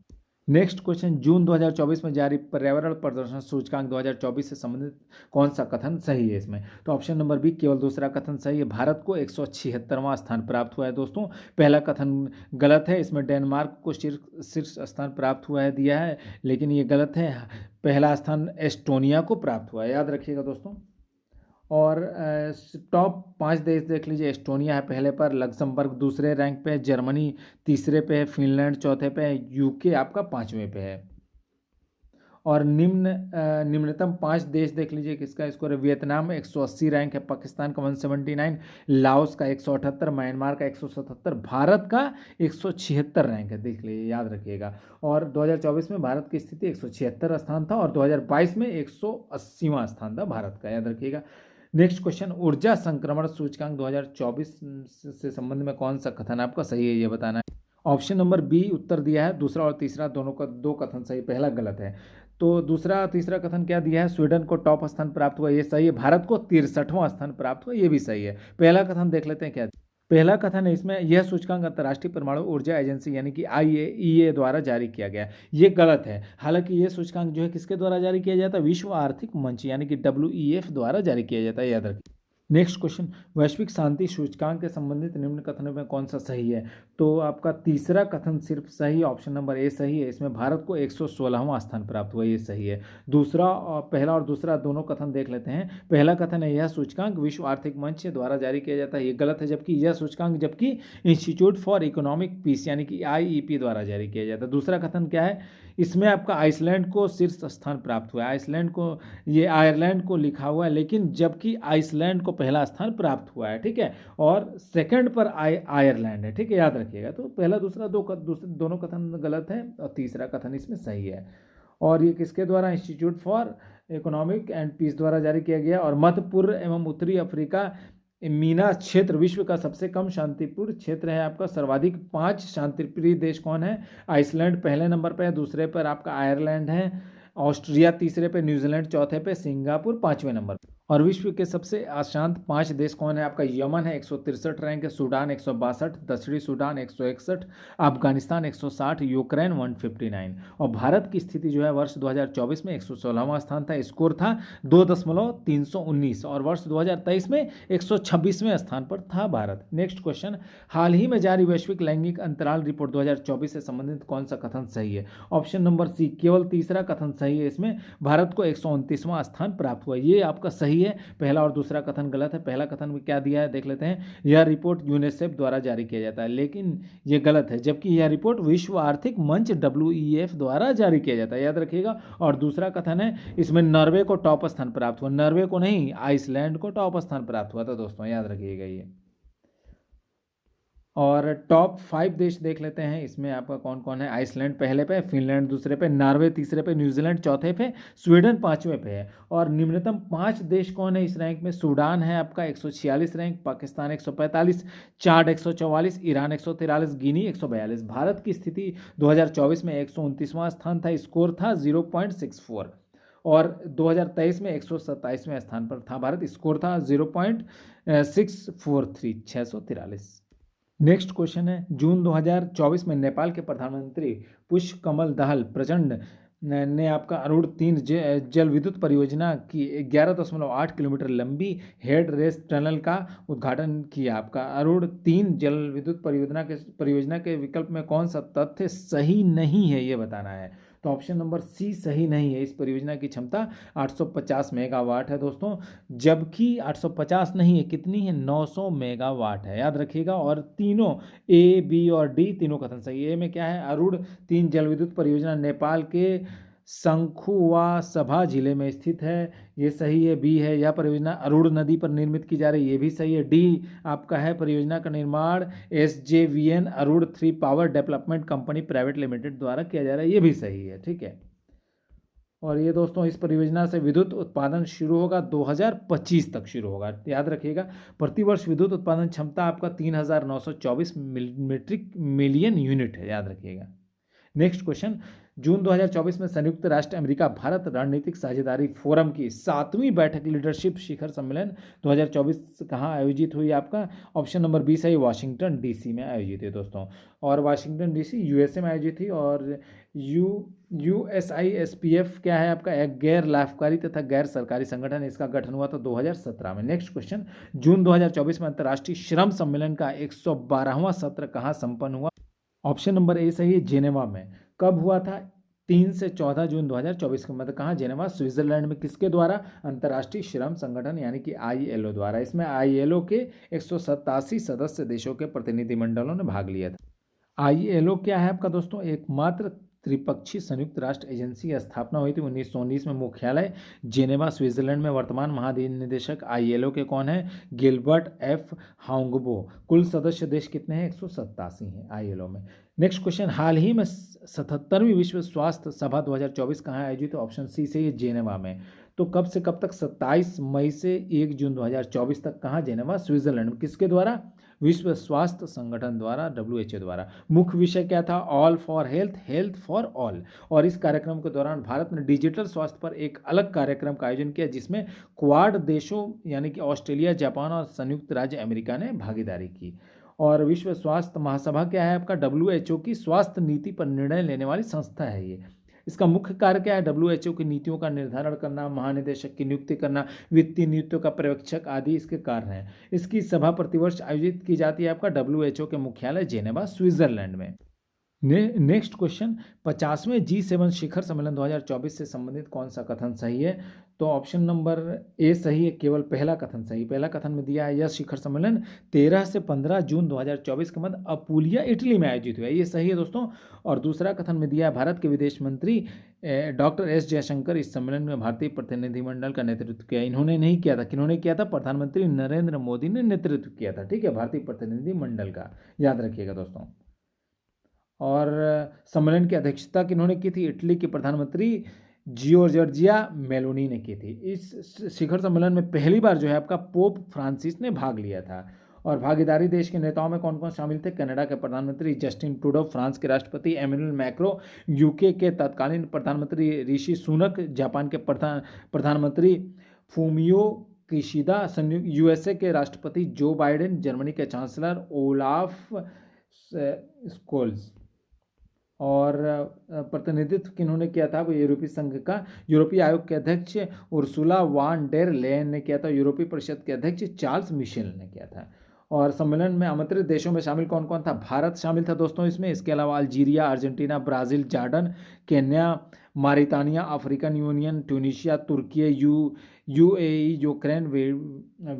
Next question, जून 2024 में जारी पर्यावरण प्रदर्शन सूचकांक 2024 से संबंधित कौन सा कथन सही है इसमें? तो ऑप्शन नंबर बी केवल दूसरा कथन सही है, भारत को 176वां स्थान प्राप्त हुआ है दोस्तों। पहला कथन गलत है, इसमें डेनमार्क को शीर्ष स्थान प्राप्त हुआ है दिया है, लेकिन ये गलत है। पहला स्थान एस्टोनिया को प्राप्त हुआ है, याद रखिएगा दोस्तों। और टॉप 5 देश देख लीजिए, एस्टोनिया है पहले पर, लक्समबर्ग दूसरे रैंक पे है, जर्मनी तीसरे पे है, फिनलैंड चौथे पे है, यूके आपका 5वें पे है। और निम्नतम 5 देश देख लीजिए किसका स्कोर है, वियतनाम 180 रैंक है, पाकिस्तान का 179, लाओस का 178, म्यांमार का 177, भारत का 176 रैंक है, देख लीजिए याद रखिएगा। और 2024 में भारत की स्थिति 176 स्थान था और 2022 में 180वां स्थान था भारत का, याद रखिएगा। नेक्स्ट क्वेश्चन, ऊर्जा संक्रमण सूचकांक 2024 से संबंध में कौन सा कथन आपका सही है ये बताना है। ऑप्शन नंबर बी उत्तर दिया है, दूसरा और तीसरा दोनों का 2 कथन सही, पहला गलत है। तो दूसरा और तीसरा कथन क्या दिया है, स्वीडन को टॉप स्थान प्राप्त हुआ, ये सही है। भारत को 63वां स्थान प्राप्त हुआ, ये भी सही है। पहला कथन देख लेते हैं क्या। पहला कथन है इसमें, यह सूचकांक अंतर्राष्ट्रीय परमाणु ऊर्जा एजेंसी यानी कि IAEA द्वारा जारी किया गया, ये गलत है। हालांकि यह सूचकांक जो है किसके द्वारा जारी किया जाता है, विश्व आर्थिक मंच यानी कि WEF द्वारा जारी किया जाता है, याद रखिए। नेक्स्ट क्वेश्चन, वैश्विक शांति सूचकांक के संबंधित निम्न कथनों में कौन सा सही है? तो आपका तीसरा कथन सिर्फ सही, ऑप्शन नंबर ए सही है, इसमें भारत को 116वां स्थान प्राप्त हुआ, ये सही है। दूसरा और पहला और दूसरा दोनों कथन देख लेते हैं। पहला कथन है, यह सूचकांक विश्व आर्थिक मंच द्वारा जारी किया जाता है, ये गलत है। जबकि यह सूचकांक इंस्टीट्यूट फॉर इकोनॉमिक पीस यानी कि IEP द्वारा जारी किया जाता है। दूसरा कथन क्या है, इसमें आपका आइसलैंड को शीर्ष स्थान प्राप्त हुआ है, आइसलैंड को, ये आयरलैंड को लिखा हुआ है, लेकिन जबकि आइसलैंड को पहला स्थान प्राप्त हुआ है, ठीक है, और सेकंड पर आयरलैंड है, ठीक है, याद रखिएगा। तो पहला दूसरा दोनों कथन गलत है और तीसरा कथन इसमें सही है। और ये किसके द्वारा, Institute for Economic and Peace द्वारा जारी किया गया। और मध्य पूर्व एवं उत्तरी अफ्रीका मीना क्षेत्र विश्व का सबसे कम शांतिपूर्ण क्षेत्र है आपका। सर्वाधिक 5 शांतिप्रिय देश कौन है, आइसलैंड पहले नंबर पे है, दूसरे पर आपका आयरलैंड है, ऑस्ट्रिया तीसरे पे, न्यूजीलैंड चौथे पे, सिंगापुर 5वें नंबर। और विश्व के सबसे अशांत 5 देश कौन है आपका, यमन है 163 रैंक है, सूडान 162, दक्षिणी सूडान 161, अफगानिस्तान 160, यूक्रेन 159। और भारत की स्थिति जो है वर्ष 2024 में 116वां स्थान था, स्कोर था 2.319 और वर्ष 2023 में 126वें स्थान पर था भारत। नेक्स्ट क्वेश्चन, हाल ही में जारी वैश्विक लैंगिक अंतराल रिपोर्ट 2024 से संबंधित कौन सा कथन सही है? ऑप्शन नंबर सी केवल तीसरा कथन सही है, इसमें भारत को 129वां स्थान प्राप्त हुआ, ये आपका सही है। पहला और दूसरा कथन गलत है। पहला कथन में क्या दिया है देख लेते हैं, यह रिपोर्ट यूनिसेफ द्वारा जारी किया जाता है, लेकिन यह गलत है। जबकि यह रिपोर्ट विश्व आर्थिक मंच WEF द्वारा जारी किया जाता है, याद रखिएगा। और दूसरा कथन है, इसमें नॉर्वे को टॉप स्थान प्राप्त हुआ, नॉर्वे को नहीं, आइसलैंड को टॉप स्थान प्राप्त हुआ था दोस्तों, याद रखिएगा ये। और टॉप 5 देश देख लेते हैं, इसमें आपका कौन कौन है। आइसलैंड पहले पे, फिनलैंड दूसरे पे, नॉर्वे तीसरे पे, न्यूजीलैंड चौथे पे, स्वीडन 5वें पे है। और निम्नतम 5 देश कौन है इस रैंक में, सूडान है आपका 146 रैंक, पाकिस्तान 145, चाड 144, ईरान 143, गिनी 142। भारत की स्थिति 2024 में 129वां स्थान था, स्कोर था 0.64 और 2023 में 127वें स्थान पर था भारत, स्कोर था 0.643 643। नेक्स्ट क्वेश्चन है, जून 2024 में नेपाल के प्रधानमंत्री पुष्पकमल दाहाल प्रचंड ने आपका अरुण 3 जल विद्युत परियोजना की 11.8 किलोमीटर लंबी हेड रेस टनल का उद्घाटन किया। आपका अरुण 3 जल विद्युत परियोजना के विकल्प में कौन सा तथ्य सही नहीं है ये बताना है। तो ऑप्शन नंबर सी सही नहीं है। इस परियोजना की क्षमता 850 मेगावाट है दोस्तों, जबकि 850 नहीं है, कितनी है, 900 मेगावाट है, याद रखिएगा। और तीनों ए, बी और डी तीनों कथन सही है। ए में क्या है, अरुण 3 जल विद्युत परियोजना नेपाल के शंखुवा सभा जिले में स्थित है, ये सही है। बी है, यह परियोजना अरुण नदी पर निर्मित की जा रही है, ये भी सही है। डी आपका है, परियोजना का निर्माण SJVN Arun 3 power development company private limited द्वारा किया जा रहा है, ये भी सही है, ठीक है। और ये दोस्तों, इस परियोजना से विद्युत उत्पादन शुरू होगा 2025 तक शुरू होगा, याद रखिएगा। प्रतिवर्ष विद्युत उत्पादन क्षमता आपका 3924 मीट्रिक मिलियन यूनिट है, याद रखिएगा। नेक्स्ट क्वेश्चन, जून 2024 में संयुक्त राष्ट्र अमेरिका भारत रणनीतिक साझेदारी फोरम की 7वीं बैठक लीडरशिप शिखर सम्मेलन 2024 कहाँ आयोजित हुई आपका? ऑप्शन नंबर बी सही, वाशिंगटन डीसी में आयोजित है दोस्तों। और वाशिंगटन डीसी यूएसए में आयोजित थी। और यूएसआईएसपीएफ क्या है आपका? एक गैर लाभकारी तथा गैर सरकारी संगठन, इसका गठन हुआ था 2017 में। नेक्स्ट क्वेश्चन, जून 2024 में अंतर्राष्ट्रीय श्रम सम्मेलन का 112वां सत्र कहाँ संपन्न हुआ? ऑप्शन नंबर ए सही है, जेनेवा में। कब हुआ था? 3 से 14 जून 2024 के मतलब कहाँ? जेनेवा, स्विट्जरलैंड में। किसके द्वारा? अंतर्राष्ट्रीय श्रम संगठन यानी कि आईएलओ द्वारा। इसमें आईएलओ के 187 सदस्य देशों के प्रतिनिधिमंडलों ने भाग लिया था। आईएलओ क्या है आपका दोस्तों? एकमात्र त्रिपक्षीय संयुक्त राष्ट्र एजेंसी की स्थापना हुई थी 1919 में। मुख्यालय जेनेवा, स्विट्जरलैंड में। वर्तमान महानिदेशक आईएलओ के कौन है? Gilbert F Houngbo. कुल सदस्य देश कितने हैं? 187 हैं आईएलओ में। नेक्स्ट क्वेश्चन, हाल ही में 77वीं विश्व स्वास्थ्य सभा 2024 कहाँ आयोजित? ऑप्शन सी से ये जेनेवा में। तो कब से कब तक? 27 मई से 1 जून 2024 तक। कहाँ? जेनेवा, स्विट्जरलैंड में। किसके द्वारा? विश्व स्वास्थ्य संगठन द्वारा, डब्ल्यूएचओ द्वारा। मुख्य विषय क्या था? All for health, health for all. और इस कार्यक्रम के दौरान भारत ने डिजिटल स्वास्थ्य पर एक अलग कार्यक्रम का आयोजन किया, जिसमें क्वाड देशों यानी कि ऑस्ट्रेलिया, जापान और संयुक्त राज्य अमेरिका ने भागीदारी की। और विश्व स्वास्थ्य महासभा क्या है आपका? डब्ल्यूएचओ की स्वास्थ्य नीति पर निर्णय लेने वाली संस्था है ये। इसका मुख्य कार्य क्या है? डब्ल्यूएचओ की नीतियों का निर्धारण करना, महानिदेशक की नियुक्ति करना, वित्तीय नीतियों का पर्यवेक्षक आदि इसके कार्य हैं। इसकी सभा प्रतिवर्ष आयोजित की जाती है आपका डब्ल्यूएचओ के मुख्यालय जेनेवा, स्विट्जरलैंड में। नेक्स्ट क्वेश्चन, 50वें G7 शिखर सम्मेलन 2024 से संबंधित कौन सा कथन सही है? तो ऑप्शन नंबर ए सही है, केवल पहला कथन सही। पहला कथन में दिया है, यह शिखर सम्मेलन 13 से 15 जून 2024 के मध्य अपुलिया, इटली में आयोजित हुआ है। ये सही है दोस्तों। और दूसरा कथन में दिया है, भारत के विदेश मंत्री डॉक्टर एस जयशंकर इस सम्मेलन में भारतीय प्रतिनिधिमंडल का नेतृत्व किया। इन्होंने नहीं किया था, किन्होंने किया था? प्रधानमंत्री नरेंद्र मोदी ने नेतृत्व किया था। ठीक है, भारतीय प्रतिनिधिमंडल का, याद रखिएगा दोस्तों। और सम्मेलन की अध्यक्षता किन्होंने की थी? इटली के प्रधानमंत्री जियोर्जिया मेलोनी ने की थी। इस शिखर सम्मेलन में पहली बार जो है आपका पोप फ्रांसिस ने भाग लिया था। और भागीदारी देश के नेताओं में कौन कौन शामिल थे? कनाडा के प्रधानमंत्री जस्टिन ट्रूडो, फ्रांस के राष्ट्रपति एमेनुएल मैक्रो, यूके के तत्कालीन प्रधानमंत्री ऋषि सुनक, जापान के प्रधानमंत्री फूमियो किशिदा, यूएसए के राष्ट्रपति जो बाइडेन, जर्मनी के चांसलर ओलाफ स्कोल्स। और प्रतिनिधित्व किन्होंने किया था? वो यूरोपीय संघ का यूरोपीय आयोग के अध्यक्ष उर्सुला वान डेर लेयन ने किया था। यूरोपीय परिषद के अध्यक्ष चार्ल्स मिशेल ने किया था। और सम्मेलन में आमंत्रित देशों में शामिल कौन कौन था? भारत शामिल था दोस्तों इसमें। इसके अलावा Algeria, Argentina, Brazil, Jordan, Kenya, Mauritania, African Union, Tunisia, तुर्की, यूएई, यूक्रेन,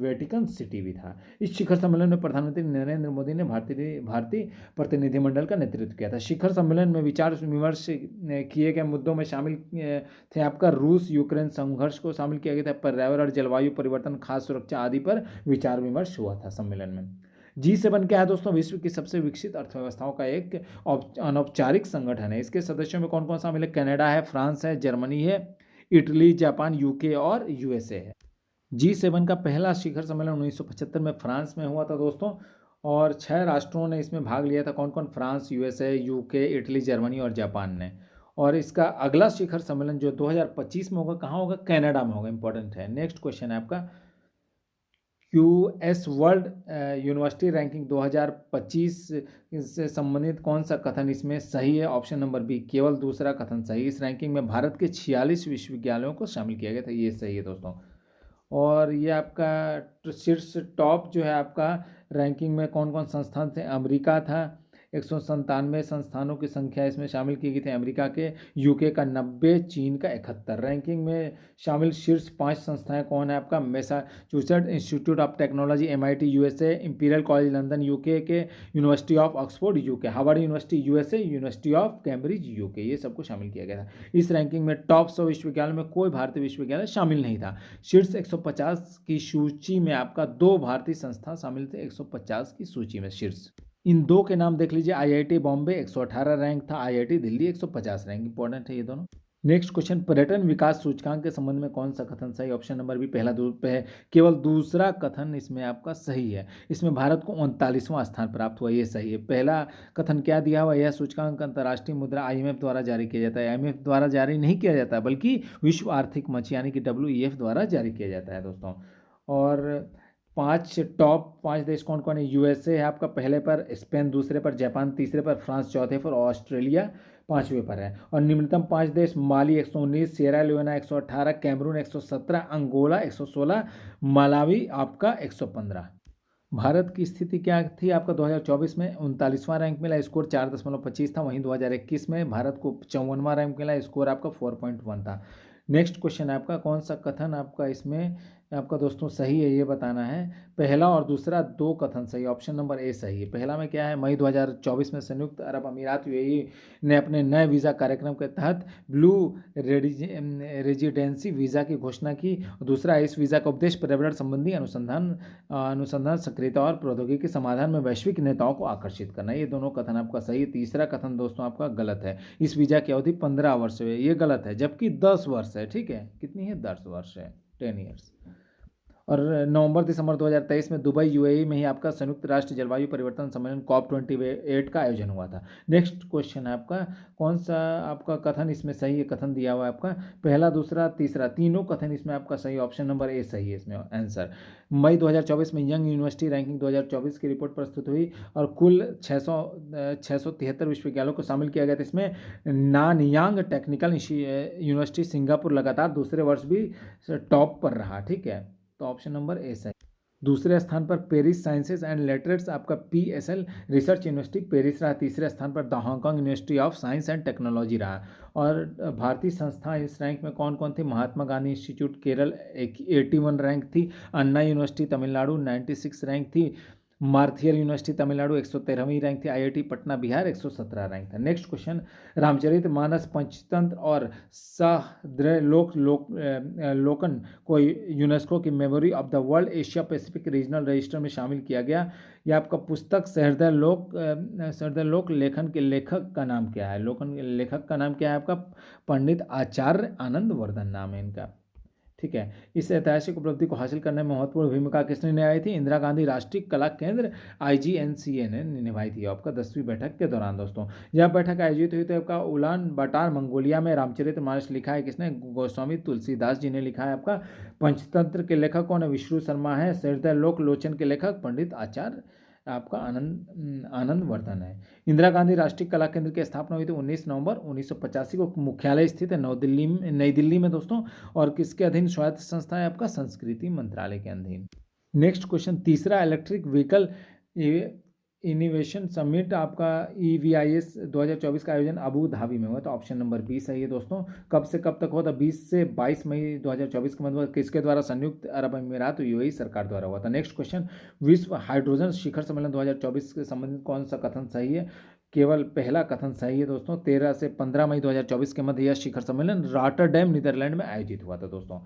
वेटिकन सिटी भी था। इस शिखर सम्मेलन में प्रधानमंत्री नरेंद्र मोदी ने भारतीय प्रतिनिधिमंडल का नेतृत्व किया था। शिखर सम्मेलन में विचार विमर्श किए गए मुद्दों में शामिल थे आपका रूस यूक्रेन संघर्ष को शामिल किया गया था, पर्यावरण, जलवायु परिवर्तन, खाद्य सुरक्षा आदि पर विचार विमर्श हुआ था सम्मेलन में। G7 क्या है दोस्तों? विश्व की सबसे विकसित अर्थव्यवस्थाओं का एक अनौपचारिक संगठन है। इसके सदस्यों में कौन कौन शामिल है? कनाडा है, फ्रांस है, जर्मनी है, इटली, जापान, यूके और यूएसए है। G7 का पहला शिखर सम्मेलन 1975 में फ्रांस में हुआ था दोस्तों। और 6 राष्ट्रों ने इसमें भाग लिया था। कौन कौन? France, USA, UK, Italy, Germany और जापान ने। और इसका अगला शिखर सम्मेलन जो 2025 में होगा, कहाँ होगा? कनाडा में होगा। इंपॉर्टेंट है। नेक्स्ट क्वेश्चन है आपका, क्यूएस वर्ल्ड यूनिवर्सिटी रैंकिंग 2025 से संबंधित कौन सा कथन इसमें सही है? ऑप्शन नंबर बी, केवल दूसरा कथन सही। इस रैंकिंग में भारत के 46 विश्वविद्यालयों को शामिल किया गया था। ये सही है दोस्तों। और ये आपका शीर्ष टॉप जो है आपका रैंकिंग में कौन कौन संस्थान थे? अमेरिका था, 197 संस्थानों की संख्या इसमें शामिल की गई थी अमेरिका के, यूके का 90, चीन का 71। रैंकिंग में शामिल शीर्ष 5 संस्थाएं कौन है आपका? Massachusetts Institute of Technology MIT USA, Imperial College London UK के, University of Oxford UK, Harvard University USA, University of Cambridge UK, ये सबको शामिल किया गया था। इस रैंकिंग में टॉप 100 विश्वविद्यालय में कोई भारतीय विश्वविद्यालय शामिल नहीं था। शीर्ष 150 की सूची में आपका 2 भारतीय संस्थान शामिल थे 150 की सूची में शीर्ष। इन 2 के नाम देख लीजिए। IIT बॉम्बे 118 रैंक था, IIT दिल्ली 150 रैंक। इंपॉर्टेंट है ये दोनों। नेक्स्ट क्वेश्चन, पर्यटन विकास सूचकांक के संबंध में कौन सा कथन सही? ऑप्शन नंबर बी केवल दूसरा कथन इसमें आपका सही है। इसमें भारत को 39वां स्थान प्राप्त हुआ, ये सही है। पहला कथन क्या दिया हुआ? यह सूचकांक अंतर्राष्ट्रीय मुद्रा IMF द्वारा जारी किया जाता है। IMF द्वारा जारी नहीं किया जाता है, बल्कि विश्व आर्थिक मंच यानी कि WEF द्वारा जारी किया जाता है दोस्तों। और टॉप 5 देश कौन कौन है? USA है आपका पहले पर, स्पेन दूसरे पर, जापान तीसरे पर, फ्रांस चौथे पर, ऑस्ट्रेलिया पांचवें पर है। और निम्नतम 5 देश: Mali 119, Sierra Leone 118, Cameroon 117, Angola 116, Malawi आपका 115। भारत की स्थिति क्या थी आपका? 2024 में 39वां रैंक मिला, स्कोर 4.25 था। वहीं 2021 में भारत को 54वां रैंक मिला, स्कोर आपका 4.1 था। नेक्स्ट क्वेश्चन है आपका, कौन सा कथन आपका इसमें आपका दोस्तों सही है, ये बताना है। पहला और दूसरा दो कथन सही, ऑप्शन नंबर ए सही है। पहला में क्या है? मई 2024 में संयुक्त अरब अमीरात UAE ने अपने नए वीज़ा कार्यक्रम के तहत ब्लू रेजिडेंसी वीज़ा की घोषणा की। दूसरा, इस वीज़ा का उद्देश्य पर्यावरण संबंधी अनुसंधान सक्रियता और प्रौद्योगिकी समाधान में वैश्विक नेताओं को आकर्षित करना। ये दोनों कथन आपका सही है। तीसरा कथन दोस्तों आपका गलत है। इस वीज़ा की अवधि 15 वर्ष है, ये गलत है, जबकि 10 वर्ष है। ठीक है, कितनी है? 10 वर्ष है, 10 ईयर्स। और नवंबर दिसंबर 2023 में दुबई UAE में ही आपका संयुक्त राष्ट्र जलवायु परिवर्तन सम्मेलन COP28 का आयोजन हुआ था। नेक्स्ट क्वेश्चन है आपका, कौन सा आपका कथन इसमें सही है? कथन दिया हुआ है आपका पहला, दूसरा, तीसरा, तीनों कथन इसमें आपका सही। ऑप्शन नंबर ए सही है इसमें आंसर। मई 2024 में यंग यूनिवर्सिटी रैंकिंग 2024 की रिपोर्ट प्रस्तुत हुई और कुल 673 विश्वविद्यालयों को शामिल किया गया था। इसमें नानयांग टेक्निकल यूनिवर्सिटी सिंगापुर लगातार दूसरे वर्ष भी टॉप पर रहा। ठीक है, तो ऑप्शन नंबर ए सही। दूसरे स्थान पर पेरिस साइंसेज एंड लेटरेट्स आपका PSL रिसर्च यूनिवर्सिटी पेरिस रहा। तीसरे स्थान पर the Hong Kong university of science and technology रहा। और भारतीय संस्था इस रैंक में कौन कौन थी? महात्मा गांधी इंस्टीट्यूट केरल 81 रैंक थी, अन्ना यूनिवर्सिटी तमिलनाडु 96 रैंक थी, मार्थियर यूनिवर्सिटी तमिलनाडु 113वीं रैंक थी, IIT पटना बिहार 117 रैंक था। नेक्स्ट क्वेश्चन, रामचरित मानस पंचतंत्र और लोकन को यूनेस्को की memory of the world Asia Pacific regional register में शामिल किया गया। यह आपका पुस्तक सहृदय लोक लेखन के लेखक का नाम क्या है? लेखक का नाम क्या है आपका? पंडित आचार्य आनंद वर्धन नाम है इनका। ठीक है, इस ऐतिहासिक उपलब्धि को हासिल करने में महत्वपूर्ण भूमिका किसने निभाई थी? इंदिरा गांधी राष्ट्रीय कला केंद्र IGNCA ने निभाई थी आपका 10वीं बैठक के दौरान दोस्तों। यह बैठक आयोजित हुई थी आपका उलान बाटार मंगोलिया में। रामचरित मानस लिखा है किसने? गोस्वामी तुलसीदास जी ने लिखा है आपका। पंचतंत्र के लेखक कौन है? विष्णु शर्मा है। सहृदय लोक लोचन के लेखक पंडित आचार्य आपका आनंद वर्धन है। इंदिरा गांधी राष्ट्रीय कला केंद्र की स्थापना हुई थी 19 नवंबर 1985 को। मुख्यालय स्थित है नई दिल्ली में दोस्तों। और किसके अधीन स्वायत्त संस्था है आपका? संस्कृति मंत्रालय के अधीन। नेक्स्ट क्वेश्चन, तीसरा इलेक्ट्रिक व्हीकल इनोवेशन समिट आपका EVIS 2024 का आयोजन अबू धाबी में हुआ। तो ऑप्शन नंबर बी सही है दोस्तों। कब से कब तक हुआ था? 20 से 22 मई 2024 के मध्य किसके द्वारा? संयुक्त अरब अमीरात UAE सरकार द्वारा हुआ था। नेक्स्ट क्वेश्चन, विश्व हाइड्रोजन शिखर सम्मेलन 2024 के संबंधित कौन सा कथन सही है? केवल पहला कथन सही है दोस्तों। 13 से 15 मई 2024 के मध्य यह शिखर सम्मेलन रॉटरडैम नीदरलैंड में आयोजित हुआ था दोस्तों।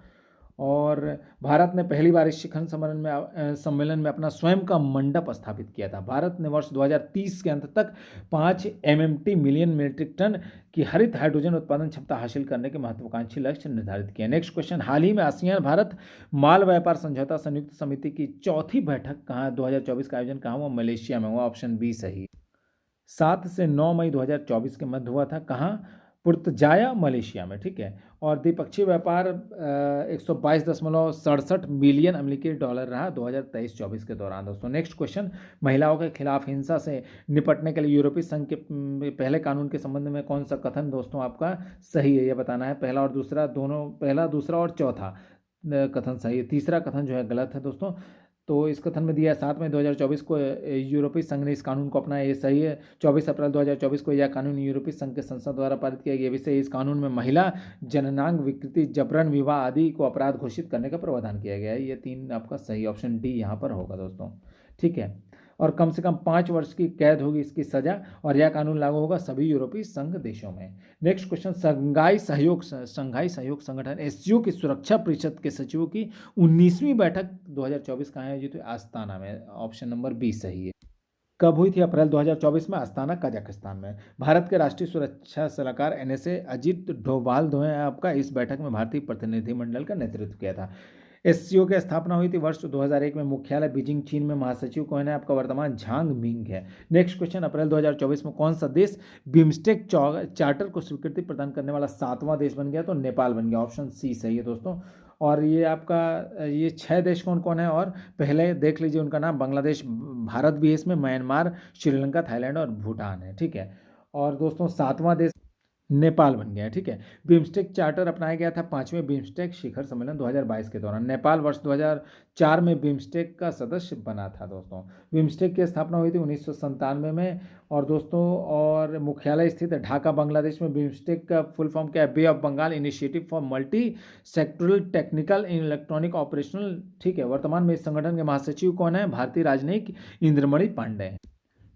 और भारत ने पहली बार इस शिखर सम्मेलन में अपना स्वयं का मंडप स्थापित किया था। भारत ने वर्ष 2030 के अंत तक 5 MMT मिलियन मीट्रिक टन की हरित हाइड्रोजन उत्पादन क्षमता हासिल करने के महत्वाकांक्षी लक्ष्य निर्धारित किया। नेक्स्ट क्वेश्चन, हाल ही में आसियान भारत माल व्यापार समझौता संयुक्त समिति की चौथी बैठक कहाँ 2024 का आयोजन कहाँ हुआ? मलेशिया में हुआ। ऑप्शन बी सही। 7 से 9 मई 2024 के मध्य हुआ था। कहाँ? पुर्तजाया मलेशिया में। ठीक है, और द्विपक्षीय व्यापार 122.67 मिलियन अमेरिकी डॉलर रहा 2023-24 के दौरान दोस्तों। नेक्स्ट क्वेश्चन, महिलाओं के खिलाफ हिंसा से निपटने के लिए यूरोपीय संघ के पहले कानून के संबंध में कौन सा कथन दोस्तों आपका सही है? ये बताना है। पहला और दूसरा दोनों, पहला, दूसरा और चौथा कथन सही है। तीसरा कथन जो है गलत है दोस्तों। तो इस कथन में दिया है 7 मई 2024 को यूरोपीय संघ ने इस कानून को अपनाया, ये सही है। 24 अप्रैल 2024 को यह कानून यूरोपीय संघ के संसद द्वारा पारित किया गया विषय। इस कानून में महिला जननांग विकृति, जबरन विवाह आदि को अपराध घोषित करने का प्रावधान किया गया है। ये 3 आपका सही, ऑप्शन डी यहाँ पर होगा दोस्तों। ठीक है, और कम से कम 5 वर्ष की कैद होगी इसकी सजा, और यह कानून लागू होगा सभी यूरोपीय संघ देशों में। नेक्स्ट क्वेश्चन, संघाई सहयोग संगठन SCO की सुरक्षा परिषद के सचिवों की 19वीं बैठक 2024 कहाँ आयोजित हुई? आस्ताना में। ऑप्शन नंबर बी सही है। कब हुई थी? अप्रैल 2024 में अस्ताना कजाकिस्तान में। भारत के राष्ट्रीय सुरक्षा सलाहकार एनएसए अजित डोभाल ने आपका इस बैठक में भारतीय प्रतिनिधिमंडल का नेतृत्व किया था। एससीओ की स्थापना हुई थी वर्ष 2001 में, मुख्यालय बीजिंग चीन में, महासचिव कौन है? आपका वर्तमान झांग मिंग है। नेक्स्ट क्वेश्चन, अप्रैल 2024 में कौन सा देश बिम्स्टेक चार्टर को स्वीकृति प्रदान करने वाला 7वां देश बन गया? तो नेपाल बन गया। ऑप्शन सी सही है दोस्तों। और ये आपका ये 6 देश कौन कौन है? और पहले देख लीजिए उनका नाम, बांग्लादेश, भारत भी है इसमें, म्यांमार, श्रीलंका, थाईलैंड और भूटान है। ठीक है। और दोस्तों 7वां देश नेपाल बन गया है। ठीक है। बिम्स्टेक चार्टर अपनाया गया था 5वें बिम्स्टेक शिखर सम्मेलन 2022 के दौरान। नेपाल वर्ष 2004 में बिम्स्टेक का सदस्य बना था दोस्तों। बिम्स्टेक की स्थापना हुई थी 1997 में। और दोस्तों और मुख्यालय स्थित है ढाका, बांग्लादेश में। बिम्स्टेक का फुल फॉर्म क्या है? Bay of Bengal initiative for multi sectoral technical in electronic operational. ठीक है। वर्तमान में इस संगठन के महासचिव कौन है? भारतीय राजनयिक इंद्रमणि पांडे।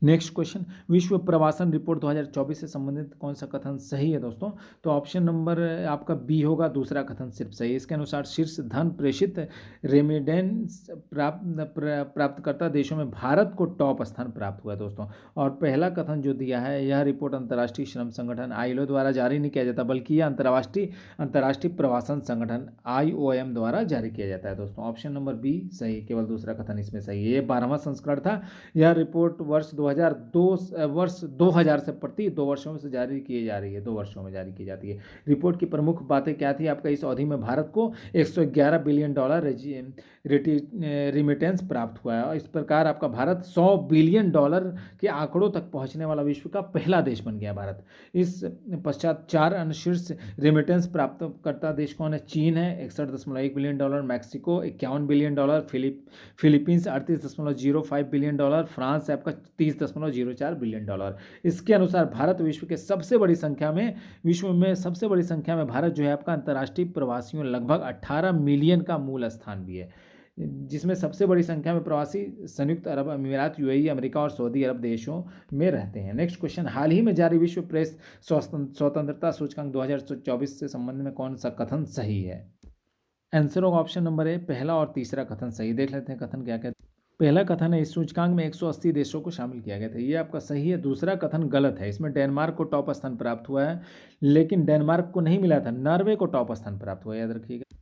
नेक्स्ट क्वेश्चन, विश्व प्रवासन रिपोर्ट 2024 से संबंधित कौन सा कथन सही है दोस्तों? तो ऑप्शन नंबर आपका बी होगा, दूसरा कथन सिर्फ सही है। इसके अनुसार शीर्ष धन प्रेषित रेमिडेंस प्राप्तकर्ता देशों में भारत को टॉप स्थान प्राप्त हुआ है दोस्तों। और पहला कथन जो दिया है, यह रिपोर्ट अंतर्राष्ट्रीय श्रम संगठन आईएलओ द्वारा जारी नहीं किया जाता, बल्कि यह अंतर्राष्ट्रीय प्रवासन संगठन आईओएम द्वारा जारी किया जाता है दोस्तों। ऑप्शन नंबर बी सही, केवल दूसरा कथन इसमें सही है। ये 12वां संस्करण था। यह रिपोर्ट वर्ष 2000 से प्रति 2 वर्षों में से जारी की जा रही है, 2 वर्षों में जारी की जाती है। रिपोर्ट की प्रमुख बातें क्या थी? आपका इस अवधि में भारत को $111 बिलियन रिमिटेंस प्राप्त हुआ है। और इस प्रकार आपका भारत $100 बिलियन के आंकड़ों तक पहुंचने वाला विश्व का पहला देश बन गया भारत। इस पश्चात 4 अन्य शीर्ष रेमिटेंस प्राप्तकर्ता देश कौन है? चीन है 61.1 billion dollar, Mexico 51 billion dollar, Philippines 38.05 billion dollar, France है आपका 30.04 बिलियन डॉलर। इसके अनुसार भारत विश्व में सबसे बड़ी संख्या में भारत जो है आपका अंतर्राष्ट्रीय प्रवासियों लगभग 18 मिलियन का मूल स्थान भी है, जिसमें सबसे बड़ी संख्या में प्रवासी संयुक्त अरब अमीरात, यूएई, अमेरिका और सऊदी अरब देशों में रहते हैं। नेक्स्ट क्वेश्चन, हाल ही में जारी विश्व प्रेस स्वतंत्रता सूचकांक 2024 से संबंध में कौन सा कथन सही है? आंसर होगा ऑप्शन नंबर ए, पहला और तीसरा कथन सही। देख लेते हैं कथन क्या कहते हैं। पहला कथन है इस सूचकांक में 180 देशों को शामिल किया गया था, ये आपका सही है। दूसरा कथन गलत है, इसमें डेनमार्क को टॉप स्थान प्राप्त हुआ है, लेकिन डेनमार्क को नहीं मिला था, नॉर्वे को टॉप स्थान प्राप्त हुआ, याद रखिएगा।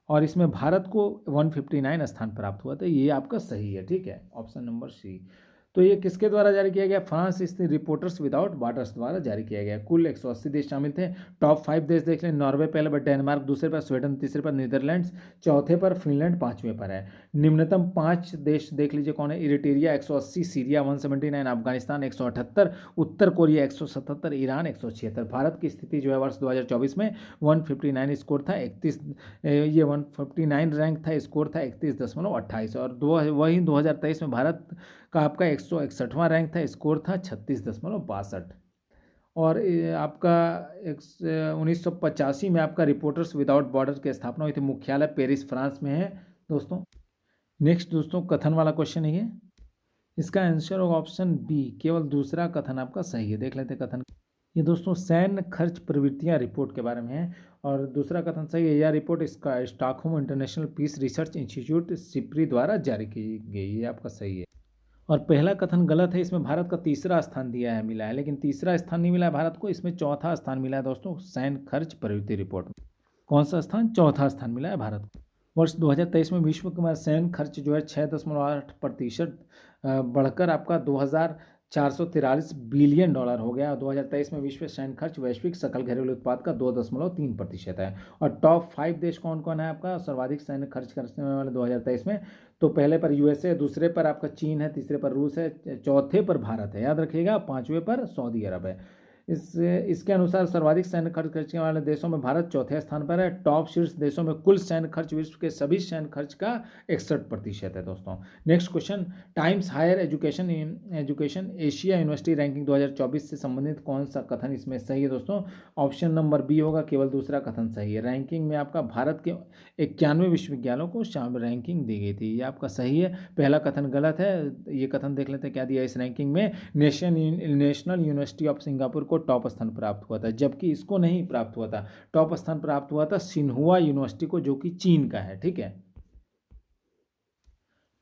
और इसमें भारत को 159 स्थान प्राप्त हुआ था, ये आपका सही है। ठीक है, ऑप्शन नंबर सी। तो ये किसके द्वारा जारी किया गया? फ्रांस स्थित रिपोर्टर्स विदाउट बॉर्डर्स द्वारा जारी किया गया। कुल 180 देश शामिल थे। टॉप 5 देश देख लें, नॉर्वे पहले पर, डेनमार्क दूसरे पर, स्वीडन तीसरे पर, नीदरलैंड्स चौथे पर, फिनलैंड 5वें पर है। निम्नतम 5 देश देख लीजिए कौन है? इरिट्रिया 180, सीरिया 179, अफगानिस्तान 178, उत्तर कोरिया 177, ईरान 176। भारत की स्थिति जो है वर्ष 2024 में 159 स्कोर था, 159 रैंक था, स्कोर था 31.28। और वही 2023 में भारत का आपका 161वां रैंक था, स्कोर था 36.62। और आपका 1985 में आपका रिपोर्टर्स विदाउट बॉर्डर की स्थापना हुई थी, मुख्यालय पेरिस फ्रांस में है दोस्तों। नेक्स्ट दोस्तों कथन वाला क्वेश्चन है ये, इसका आंसर होगा ऑप्शन बी, केवल दूसरा कथन आपका सही है। देख लेते हैं कथन। ये दोस्तों सैन्य खर्च प्रवृत्तियां रिपोर्ट के बारे में है, और दूसरा कथन सही है। यह रिपोर्ट इसका Stockholm International Peace Research Institute SIPRI द्वारा जारी की गई, ये आपका सही है। और पहला कथन गलत है, इसमें भारत का तीसरा स्थान दिया है, मिला है, लेकिन तीसरा स्थान नहीं मिला है भारत को, इसमें चौथा स्थान मिला है दोस्तों सैन्य खर्च प्रवृत्ति रिपोर्ट में। कौन सा स्थान? चौथा स्थान मिला है भारत को। वर्ष 2023 में विश्व का सैन्य खर्च जो है 6.8% बढ़कर आपका 2443 बिलियन डॉलर हो गया। 2023 में विश्व सैन्य खर्च वैश्विक सकल घरेलू उत्पाद का 2.3% है। और टॉप 5 देश कौन कौन है आपका सर्वाधिक सैन्य खर्च करने वाले 2023 में? तो पहले पर यूएसए, दूसरे पर आपका चीन है, तीसरे पर रूस है, चौथे पर भारत है, याद रखिएगा, 5वें पर सऊदी अरब है। इसके अनुसार सर्वाधिक सैन्य खर्च करने वाले देशों में भारत चौथे स्थान पर है। टॉप शीर्ष देशों में कुल सैन्य खर्च विश्व के सभी सैन्य खर्च का 61% है दोस्तों। Next question, Times Higher Education Asia University Ranking 2024 से संबंधित कौन सा कथन इसमें सही है दोस्तों? ऑप्शन नंबर बी होगा, केवल दूसरा कथन सही है। रैंकिंग में आपका भारत के 91 विश्वविद्यालयों को शामिल रैंकिंग दी गई थी, ये आपका सही है। पहला कथन गलत है, ये कथन देख लेते हैं क्या दिया इस रैंकिंग में। नेशनल यूनिवर्सिटी ऑफ सिंगापुर को टॉप स्थान प्राप्त हुआ था, जबकि इसको नहीं प्राप्त हुआ था। टॉप स्थान प्राप्त हुआ था सिन्हुआ यूनिवर्सिटी को, जो कि चीन का है। ठीक है,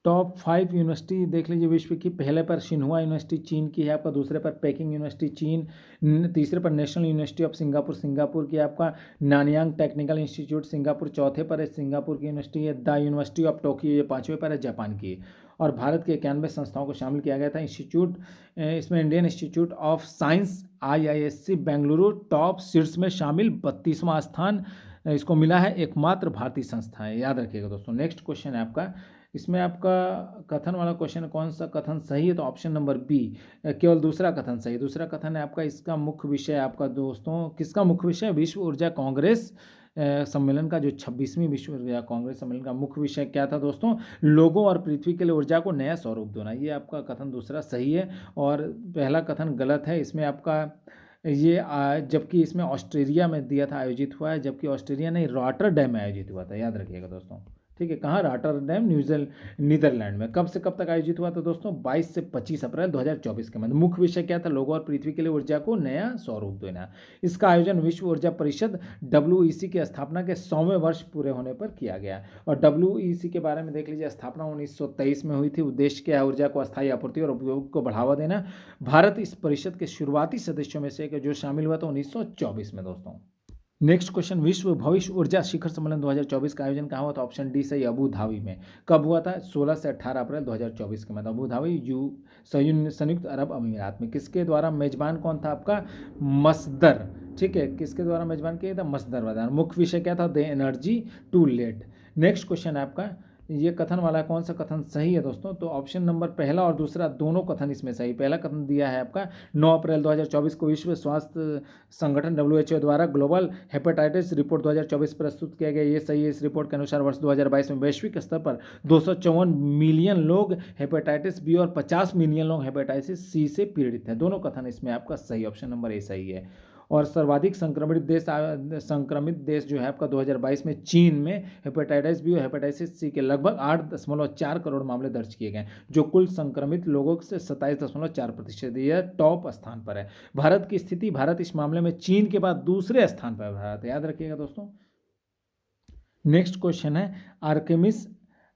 टॉप 5 यूनिवर्सिटी देख लीजिए विश्व की। पहले पर सिन्हुआ यूनिवर्सिटी चीन की है आपका, दूसरे पर पेकिंग यूनिवर्सिटी चीन, तीसरे पर national university of Singapore Singapore की आपका, नानयांग टेक्निकल इंस्टीट्यूट सिंगापुर चौथे पर है, सिंगापुर की यूनिवर्सिटी है, द यूनिवर्सिटी ऑफ टोक्यो ये पाँचवें पर है, जापान की। और भारत के 91 संस्थाओं को शामिल किया गया था इंस्टीट्यूट, इसमें Indian institute of science IISc Bengaluru top शीर्ष में शामिल 32वां स्थान इसको मिला है, एकमात्र भारतीय संस्था है, याद रखिएगा दोस्तों। नेक्स्ट क्वेश्चन है आपका, इसमें आपका कथन वाला क्वेश्चन, कौन सा कथन सही है, तो ऑप्शन नंबर बी, केवल दूसरा कथन सही। दूसरा कथन है आपका, इसका मुख्य विषय आपका दोस्तों, किसका मुख्य विषय, विश्व ऊर्जा कांग्रेस सम्मेलन का, जो 26वीं विश्व ऊर्जा कांग्रेस सम्मेलन का मुख्य विषय क्या था दोस्तों, लोगों और पृथ्वी के लिए ऊर्जा को नया स्वरूप देना। ये आपका कथन दूसरा सही है और पहला कथन गलत है। इसमें आपका ये जबकि इसमें ऑस्ट्रेलिया में दिया था, आयोजित हुआ है, जबकि ऑस्ट्रेलिया नहीं, रॉटरडैम में आयोजित हुआ था, याद रखिएगा दोस्तों। ठीक है, कहाँ, रॉटरडैम नीदरलैंड में। कब से कब तक आयोजित हुआ था दोस्तों, 22 से 25 अप्रैल 2024 के मध्य। मुख्य विषय क्या था, लोगों और पृथ्वी के लिए ऊर्जा को नया स्वरूप देना। इसका आयोजन विश्व ऊर्जा परिषद WEC की स्थापना के 100वें वर्ष पूरे होने पर किया गया। और WEC के बारे में देख लीजिए, स्थापना 1923 में हुई थी। उद्देश्य क्या है, ऊर्जा को अस्थायी आपूर्ति और उपयोग को बढ़ावा देना। भारत इस परिषद के शुरुआती सदस्यों में से एक, जो शामिल हुआ था 1924 में दोस्तों। नेक्स्ट क्वेश्चन, विश्व भविष्य ऊर्जा शिखर सम्मेलन 2024 का आयोजन कहाँ हुआ था, ऑप्शन डी सही, अबू धाबी में। कब हुआ था, 16 से 18 अप्रैल 2024 के मध्य, अबू धाबी संयुक्त अरब अमीरात में। किसके द्वारा मेजबान कौन था आपका, मसदर। ठीक है, किसके द्वारा मेजबान किया था, मसदर वदान। मुख्य विषय क्या था, the energy to late. Next question है आपका, ये कथन वाला कौन सा कथन सही है दोस्तों, तो ऑप्शन नंबर पहला और दूसरा दोनों कथन इसमें सही। पहला कथन दिया है आपका, 9 अप्रैल 2024 को विश्व स्वास्थ्य संगठन WHO द्वारा ग्लोबल हेपेटाइटिस रिपोर्ट 2024 प्रस्तुत किया गया, ये सही है। इस रिपोर्ट के अनुसार वर्ष 2022 में वैश्विक स्तर पर 254 मिलियन लोग हेपेटाइटिस बी और 50 मिलियन लोग हेपेटाइटिस C से पीड़ित हैं। दोनों कथन इसमें आपका सही, ऑप्शन नंबर ए सही है। और सर्वाधिक संक्रमित देश जो है आपका 2022 में चीन में हेपेटाइटिस बी और हेपेटाइटिस C के लगभग 8.4 करोड़ मामले दर्ज किए गए, जो कुल संक्रमित लोगों से 27.4%, यह टॉप स्थान पर है। भारत की स्थिति, भारत इस मामले में चीन के बाद दूसरे स्थान पर भारत, याद रखिएगा दोस्तों। नेक्स्ट क्वेश्चन है, आर्केमिस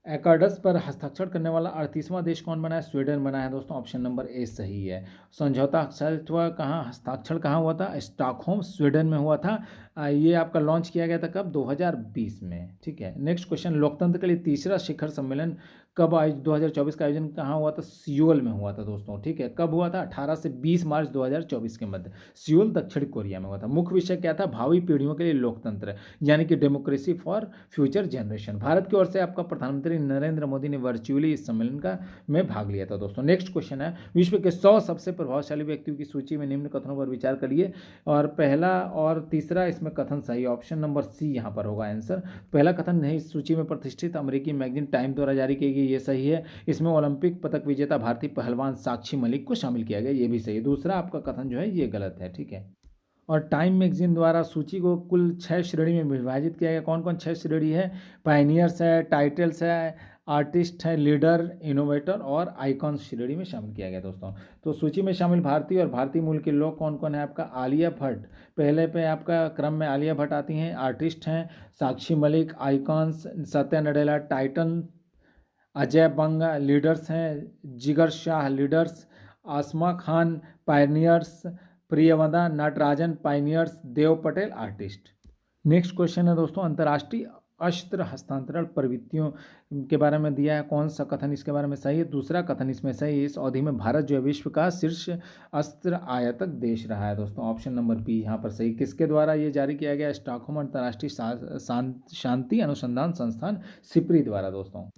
एकॉर्ड्स पर हस्ताक्षर करने वाला 38वां देश कौन बना है, स्वीडन बना है दोस्तों, ऑप्शन नंबर ए सही है। समझौता हस्ताक्षर कहाँ हुआ था, स्टॉकहोम स्वीडन में हुआ था। ये आपका लॉन्च किया गया था कब, 2020 में। ठीक है, नेक्स्ट क्वेश्चन, लोकतंत्र के लिए तीसरा शिखर सम्मेलन कब 2024 का आयोजन कहाँ हुआ था, सियोल में हुआ था दोस्तों। ठीक है, कब हुआ था, 18 से 20 मार्च 2024 के मध्य, सियोल दक्षिण कोरिया में हुआ था। मुख्य विषय क्या था, भावी पीढ़ियों के लिए लोकतंत्र, यानी कि democracy for future generation. Bharat की ओर से आपका प्रधानमंत्री नरेंद्र मोदी ने वर्चुअली इस सम्मेलन का में भाग लिया था दोस्तों। नेक्स्ट क्वेश्चन है, विश्व के 100 सबसे प्रभावशाली व्यक्तियों की सूची में निम्न कथनों पर विचार करिए, और पहला और तीसरा इसमें कथन सही, ऑप्शन नंबर सी यहाँ पर होगा आंसर। पहला कथन नहीं, सूची में प्रतिष्ठित अमेरिकी मैगजीन टाइम द्वारा जारी की गई, ये सही है। इसमें ओलंपिक पदक विजेता भारतीय पहलवान साक्षी मलिक को शामिल किया गया, ये भी सही है। दूसरा आपका कथन जो है ये गलत है। ठीक है, और टाइम मैगजीन द्वारा सूची को कुल 6 श्रेणी में विभाजित किया गया। कौन कौन 6 श्रेणी है, पायनियर्स है, टाइटल्स है, आर्टिस्ट है, लीडर, इनोवेटर और आइकॉन श्रेणी में शामिल किया गया दोस्तों। तो सूची में शामिल भारतीय और भारतीय मूल के लोग कौन कौन है, आपका आलिया भट्ट पहले पे आपका क्रम में आलिया भट्ट आती हैं, आर्टिस्ट हैं साक्षी मलिक, आइकॉन्स सत्या नडेला, टाइटन अजय बंगा, लीडर्स हैं जिगर शाह, लीडर्स आसमा Khan, pioneers प्रियवदा Natarajan, pioneers Dev Patel, artist. Next question है दोस्तों, अंतर्राष्ट्रीय अस्त्र हस्तांतरण प्रवृत्तियों के बारे में दिया है, कौन सा कथन इसके बारे में सही है, दूसरा कथन इसमें सही है। इस अवधि में भारत जो है विश्व का शीर्ष अस्त्र आयातक देश रहा है दोस्तों, ऑप्शन नंबर बी यहाँ पर सही। किसके द्वारा ये जारी किया गया, स्टॉकहोम अंतर्राष्ट्रीय शांति अनुसंधान संस्थान सिप्री द्वारा दोस्तों।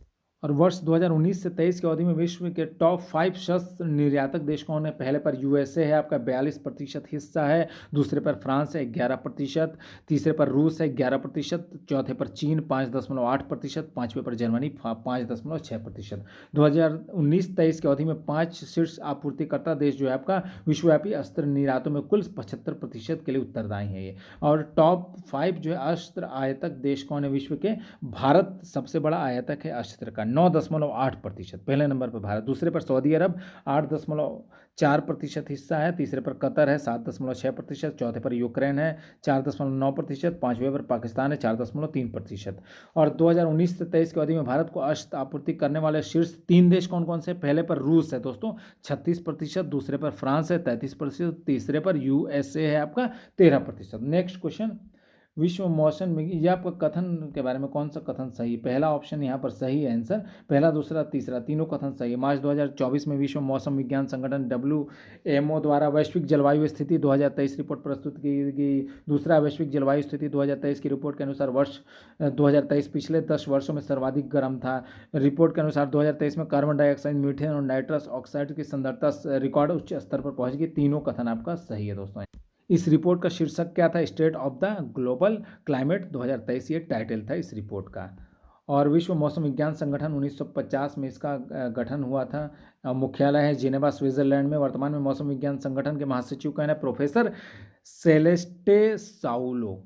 और वर्ष 2019 से 23 की अवधि में विश्व के टॉप 5 शस्त्र निर्यातक देश कौन है, पहले पर USA है आपका 42% हिस्सा है, दूसरे पर फ्रांस है 11%, तीसरे पर रूस है 11%, चौथे पर चीन 5.8%, पाँचवें पर जर्मनी 5.6%। 2019-23 की अवधि में 5 शीर्ष आपूर्तिकर्ता देश जो है आपका विश्वव्यापी अस्त्र निर्यातों में कुल 75% के लिए उत्तरदायी है ये। और टॉप 5 जो है अस्त्र आयातक देश कौन है विश्व के, भारत सबसे बड़ा आयातक है अस्त्र का, 9.8%। पहले नंबर पर भारत, दूसरे पर सऊदी अरब 8.4% हिस्सा है, तीसरे पर कतर है 7.6%, चौथे पर यूक्रेन है 4.9%, पांचवें पर पाकिस्तान है 4.3%। और 2019 से 23 की अवधि में भारत को अस्त्र आपूर्ति करने वाले शीर्ष 3 देश कौन कौन से? पहले पर रूस है दोस्तों 36%, दूसरे पर फ्रांस है 33%, तीसरे पर यूएसए है आपका 13%। नेक्स्ट क्वेश्चन, विश्व मौसम ये आपका कथन के बारे में कौन सा कथन सही है? पहला ऑप्शन यहाँ पर सही है आंसर, पहला दूसरा तीसरा तीनों कथन सही है। मार्च 2024 में विश्व मौसम विज्ञान संगठन WMO द्वारा वैश्विक जलवायु स्थिति 2023 रिपोर्ट प्रस्तुत की गई। दूसरा, वैश्विक जलवायु स्थिति 2023 की रिपोर्ट के अनुसार वर्ष 2023 पिछले 10 वर्षों में सर्वाधिक गर्म था। रिपोर्ट के अनुसार 2023 में कार्बन डाइऑक्साइड, मीथेन और नाइट्रस ऑक्साइड की सांद्रता रिकॉर्ड उच्च स्तर पर पहुंच गई। तीनों कथन आपका सही है दोस्तों। इस रिपोर्ट का शीर्षक क्या था? State of the global climate 2023 ये टाइटल था इस रिपोर्ट का। और विश्व मौसम विज्ञान संगठन 1950 में इसका गठन हुआ था। मुख्यालय है जिनेवा स्विट्जरलैंड में। वर्तमान में मौसम विज्ञान संगठन के महासचिव कौन है? Professor Celeste Saulo.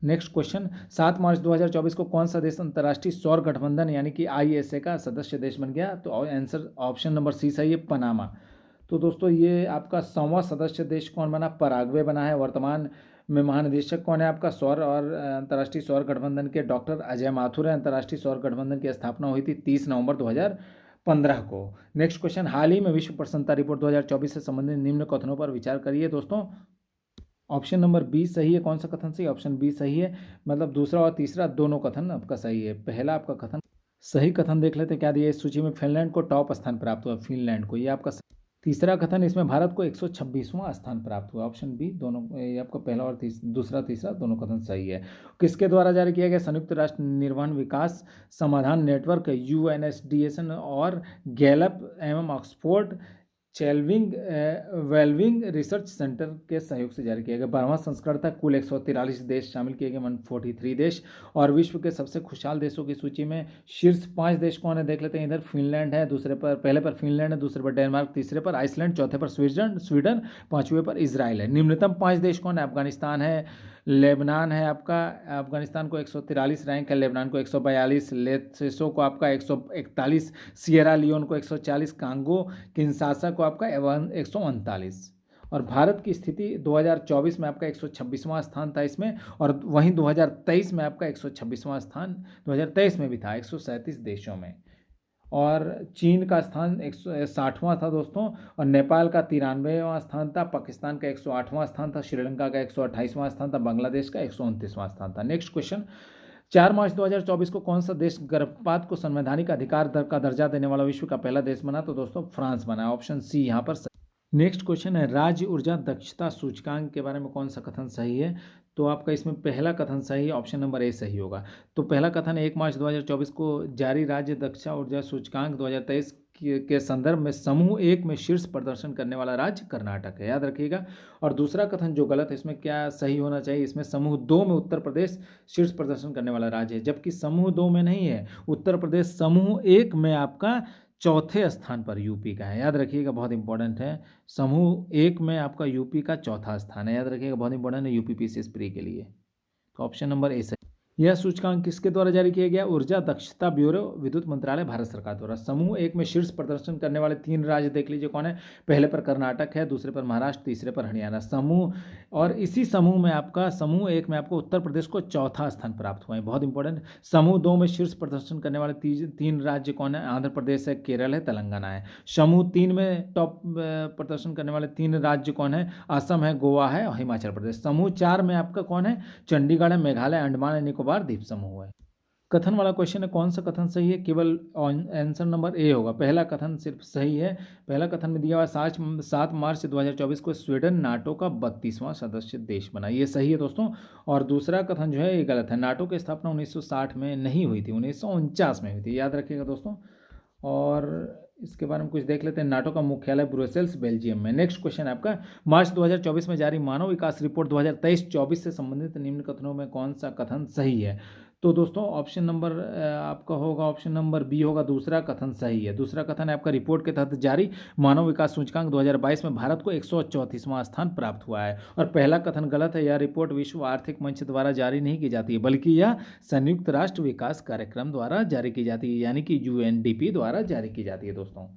Next question, 7 मार्च 2024 को कौन सा देश अंतर्राष्ट्रीय सौर गठबंधन यानी कि ISA का सदस्य देश बन गया? तो आंसर ऑप्शन नंबर सी सही है, पनामा। तो दोस्तों ये आपका 100वां सदस्य देश कौन बना? पराग्वे बना है। वर्तमान में महानिदेशक कौन है आपका सौर और अंतर्राष्ट्रीय सौर गठबंधन के? डॉक्टर अजय माथुर है। अंतर्राष्ट्रीय सौर गठबंधन की स्थापना हुई थी 30 नवंबर 2015 को। नेक्स्ट क्वेश्चन, हाल ही में विश्व प्रसन्नता रिपोर्ट 2024 से संबंधित निम्न कथनों पर विचार करिए दोस्तों। ऑप्शन नंबर बी सही है। कौन सा कथन सही? ऑप्शन बी सही है, मतलब दूसरा और तीसरा दोनों कथन आपका सही है। पहला आपका कथन सही कथन देख लेते क्या दिया इस सूची में? फिनलैंड को टॉप स्थान प्राप्त हुआ, फिनलैंड को, ये आपका। तीसरा कथन, इसमें भारत को 126वां स्थान प्राप्त हुआ, ऑप्शन बी। दोनों ये आपका पहला और दूसरा तीसरा दोनों कथन सही है। किसके द्वारा जारी किया गया? संयुक्त राष्ट्र निर्वहन विकास समाधान नेटवर्क UNSDS और गैलप एवं ऑक्सफोर्ड चेल्विंग वेल्विंग रिसर्च सेंटर के सहयोग से जारी किया गया। 12वां संस्करण था। कुल 143 देश शामिल किए गए, 143 देश। और विश्व के सबसे खुशहाल देशों की सूची में शीर्ष 5 देश कौन है देख लेते हैं। इधर फिनलैंड है, दूसरे पर पहले पर फिनलैंड है, दूसरे पर डेनमार्क, तीसरे पर आइसलैंड, चौथे पर स्वीडन, पांचवें पर इजराइल है। निम्नतम 5 देश कौन है? अफगानिस्तान है, लेबनान है आपका, अफगानिस्तान को 143 रैंक है, लेबनान को 142, लेसेसो को आपका 141, सियरा लियोन को 140, कांगो किंशासा को आपका 139। और भारत की स्थिति 2024 में आपका 126वां स्थान था इसमें, और वहीं 2023 में आपका 126वां स्थान 2023 में भी था 137 देशों में। और चीन का स्थान 160वां था दोस्तों, और नेपाल का 93वां स्थान था, पाकिस्तान का 108वां स्थान था, श्रीलंका का 128वां स्थान था, बांग्लादेश का 129वां स्थान था। नेक्स्ट क्वेश्चन, 4 मार्च 2024 को कौन सा देश गर्भपात को संवैधानिक अधिकार का दर्जा देने वाला विश्व का पहला देश बना? तो दोस्तों फ्रांस बना, ऑप्शन सी यहाँ पर। नेक्स्ट क्वेश्चन है, राज्य ऊर्जा दक्षता सूचकांक के बारे में कौन सा कथन सही है? तो आपका इसमें पहला कथन सही है, ऑप्शन नंबर ए सही होगा। तो पहला कथन 1 मार्च 2024 को जारी राज्य दक्षता ऊर्जा सूचकांक 2023 के संदर्भ में समूह 1 में शीर्ष प्रदर्शन करने वाला राज्य कर्नाटक है, याद रखिएगा। और दूसरा कथन जो गलत है, इसमें क्या सही होना चाहिए? इसमें समूह 2 में उत्तर प्रदेश शीर्ष प्रदर्शन करने वाला राज्य है, जबकि समूह 2 में नहीं है उत्तर प्रदेश, समूह 1 में आपका चौथे स्थान पर यूपी का है, याद रखिएगा, बहुत इंपॉर्टेंट है। समूह 1 में आपका यूपी का चौथा स्थान है, याद रखिएगा, बहुत इंपॉर्टेंट है यूपी PCS प्री के लिए। तो ऑप्शन नंबर ए सही। यह सूचकांक किसके द्वारा जारी किया गया? ऊर्जा दक्षता ब्यूरो, विद्युत मंत्रालय, भारत सरकार द्वारा। समूह 1 में शीर्ष प्रदर्शन करने वाले 3 राज्य देख लीजिए कौन है। पहले पर कर्नाटक है, दूसरे पर महाराष्ट्र, तीसरे पर हरियाणा। समूह और इसी समूह में आपका समूह 1 में आपको उत्तर प्रदेश को चौथा स्थान प्राप्त हुआ है, बहुत इंपॉर्टेंट। समूह 2 में शीर्ष प्रदर्शन करने वाले 3 राज्य कौन है? आंध्र प्रदेश है, केरल है, तेलंगाना है। समूह 3 में टॉप प्रदर्शन करने वाले 3 राज्य कौन है? असम है, गोवा है और हिमाचल प्रदेश। समूह 4 में आपका कौन है? चंडीगढ़ है, मेघालय, अंडमान एंड निकोबार द्वीप समूह है। कथन वाला क्वेश्चन है, कौन सा कथन सही है? केवल आंसर नंबर ए होगा, पहला कथन सिर्फ सही है। पहला कथन में दिया हुआ 7 मार्च 2024 को स्वीडन नाटो का 32वां सदस्य देश बना, ये सही है दोस्तों। और दूसरा कथन जो है ये गलत है, नाटो की स्थापना 1960 में नहीं हुई थी, 1949 में हुई थी, याद रखिएगा दोस्तों। और इसके बारे में कुछ देख लेते हैं। नाटो का मुख्यालय ब्रुसेल्स, बेल्जियम में। नेक्स्ट क्वेश्चन है आपका, मार्च 2024 में जारी मानव विकास रिपोर्ट 2023-24 से संबंधित निम्न कथनों में कौन सा कथन सही है? तो दोस्तों ऑप्शन नंबर आपका होगा, ऑप्शन नंबर बी होगा, दूसरा कथन सही है। दूसरा कथन है आपका, रिपोर्ट के तहत जारी मानव विकास सूचकांक 2022 में भारत को 134वां स्थान प्राप्त हुआ है। और पहला कथन गलत है, यह रिपोर्ट विश्व आर्थिक मंच द्वारा जारी नहीं की जाती है, बल्कि यह संयुक्त राष्ट्र विकास कार्यक्रम द्वारा जारी की जाती है, यानी कि UNDP द्वारा जारी की जाती है दोस्तों।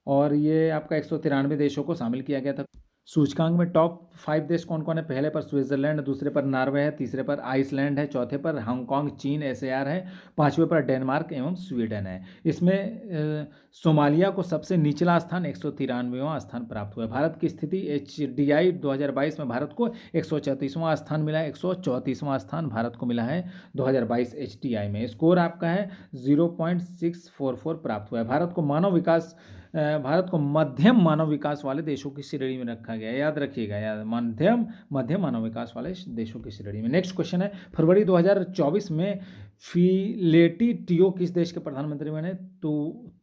और ये आपका 193 देशों को शामिल किया गया था। सूचकांक में टॉप 5 देश कौन कौन है? पहले पर स्विट्जरलैंड, दूसरे पर नॉर्वे है, तीसरे पर आइसलैंड है, चौथे पर हांगकांग, चीन, SAR है, पांचवें पर डेनमार्क एवं स्वीडन है। इसमें सोमालिया को सबसे निचला स्थान 193वां स्थान प्राप्त हुआ है। भारत की स्थिति HDI 2022 में भारत को 134वां स्थान मिला है। 134वां स्थान भारत को मिला है 2022 HDI में। स्कोर आपका है 0.644 प्राप्त हुआ है। भारत को मध्यम मानव विकास वाले देशों की श्रेणी में रखा गया है, याद रखिएगा, याद, मध्यम मानव विकास वाले देशों की श्रेणी में। नेक्स्ट क्वेश्चन है, फरवरी 2024 में फिलेटी टियो किस देश के प्रधानमंत्री बने?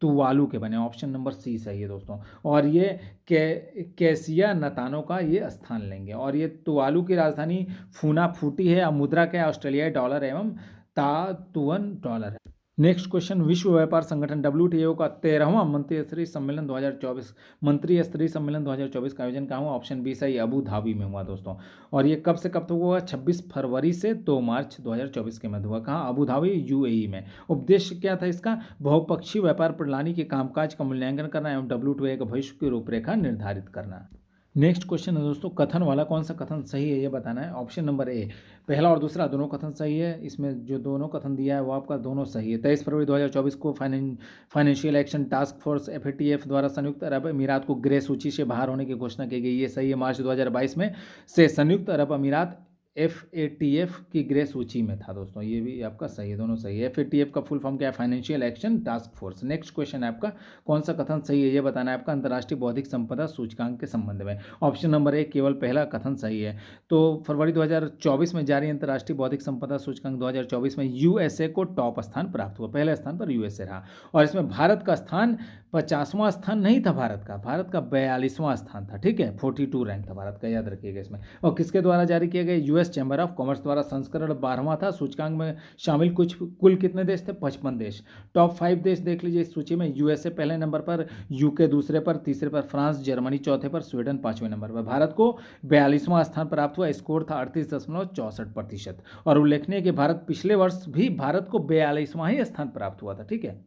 तुवालू के बने। ऑप्शन नंबर सी सही है दोस्तों। और ये कैसिया नतानो का ये स्थान लेंगे। और ये तुवालू की राजधानी फूनाफूटी है। मुद्रा क्या है? ऑस्ट्रेलियाई डॉलर एवं तातुअन डॉलर है। नेक्स्ट क्वेश्चन, विश्व व्यापार संगठन WTO का 13वां मंत्रिस्तरीय सम्मेलन 2024 का आयोजन कहाँ हुआ? ऑप्शन बी सही, अबू धाबी में हुआ दोस्तों। और ये कब से कब तक हुआ? 26 फरवरी से 2 मार्च 2024 के मध्य हुआ। कहाँ? अबू धाबी, UAE में। उद्देश्य क्या था इसका? बहुपक्षीय व्यापार प्रणाली के कामकाज का मूल्यांकन करना एवं WTO के भविष्य की रूपरेखा निर्धारित करना। नेक्स्ट क्वेश्चन है दोस्तों, कथन वाला कौन सा कथन सही है ये बताना है। ऑप्शन नंबर ए, पहला और दूसरा दोनों कथन सही है। इसमें जो दोनों कथन दिया है वो आपका दोनों सही है। 23 फरवरी 2024 को financial action task force FATF द्वारा संयुक्त अरब अमीरात को ग्रे सूची से बाहर होने की घोषणा की गई, ये सही है। मार्च 2022 में से संयुक्त अरब अमीरात FATF की ग्रे सूची में था दोस्तों, ये भी आपका सही है, दोनों सही है। FATF का फुल फॉर्म क्या है? Financial action task force. Next question है आपका, कौन सा कथन सही है ये बताना है आपका, अंतर्राष्ट्रीय बौद्धिक संपदा सूचकांक के संबंध में। ऑप्शन नंबर ए, केवल पहला कथन सही है। तो फरवरी 2024 में जारी अंतर्राष्ट्रीय बौद्धिक संपदा सूचकांक 2024 में USA को टॉप स्थान प्राप्त हुआ, पहले स्थान पर USA रहा। और इसमें भारत का स्थान 50वां स्थान नहीं था, भारत का 42वां स्थान था, ठीक है। 42 रैंक था भारत का, याद रखिएगा इसमें। और किसके द्वारा जारी किए गए? US चैम्बर ऑफ कॉमर्स द्वारा। संस्करण 12वां था। सूचकांक में शामिल कुल कितने देश थे? 55 देश। टॉप 5 देश देख लीजिए इस सूची में, USA पहले नंबर पर, UK दूसरे पर, तीसरे पर फ्रांस, जर्मनी चौथे पर, स्वीडन 5वें नंबर पर। भारत को 42वां स्थान प्राप्त हुआ। स्कोर था 38.64%। और उल्लेखनीय कि भारत पिछले वर्ष भी भारत को 42वां ही स्थान प्राप्त हुआ था, ठीक है।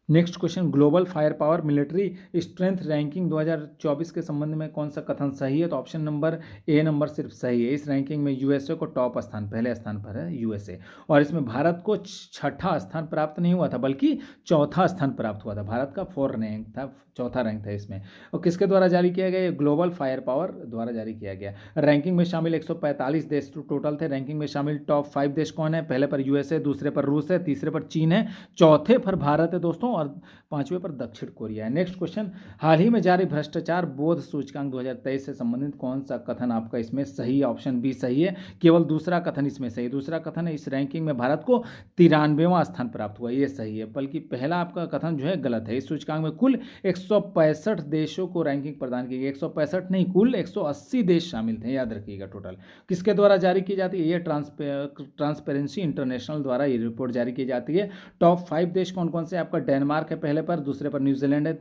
Next question, global fire power military strength ranking 2024 के संबंध में कौन सा कथन सही है? तो ऑप्शन नंबर ए नंबर सिर्फ सही है। इस रैंकिंग में USA को टॉप स्थान, पहले स्थान पर है USA। और इसमें भारत को 6ठा स्थान प्राप्त नहीं हुआ था, बल्कि 4था स्थान प्राप्त हुआ था। भारत का 4 रैंक था, 4था रैंक था इसमें। और किसके द्वारा जारी किया गया? ग्लोबल फायर पावर द्वारा जारी किया गया। रैंकिंग में शामिल 145 देश टोटल थे। रैंकिंग में शामिल टॉप 5 देश कौन है? पहले पर USA, दूसरे पर रूस है, तीसरे पर चीन है, चौथे पर भारत है दोस्तों, और 5वें पर दक्षिण कोरिया है। नेक्स्ट क्वेश्चन, हाल ही में जारी भ्रष्टाचार बोध सूचकांक 2023 से संबंधित कौन सा कथन आपका इसमें सही है? ऑप्शन बी सही है, केवल दूसरा कथन इसमें सही। दूसरा कथन है, इस रैंकिंग में भारत को 93वां स्थान प्राप्त हुआ, ये सही है। बल्कि पहला आपका कथन जो है गलत है। इस सूचकांक में कुल 165 देशों को रैंकिंग प्रदान की गई। 165 नहीं, कुल 180 देश शामिल थे, याद रखिएगा टोटल। किसके द्वारा जारी की जाती है? ये ट्रांसपेरेंसी इंटरनेशनल द्वारा ये रिपोर्ट जारी की जाती है। टॉप 5 देश कौन कौन से? आपका डेनमार्क है पहले पर, दूसरे पर न्यूजीलैंड है,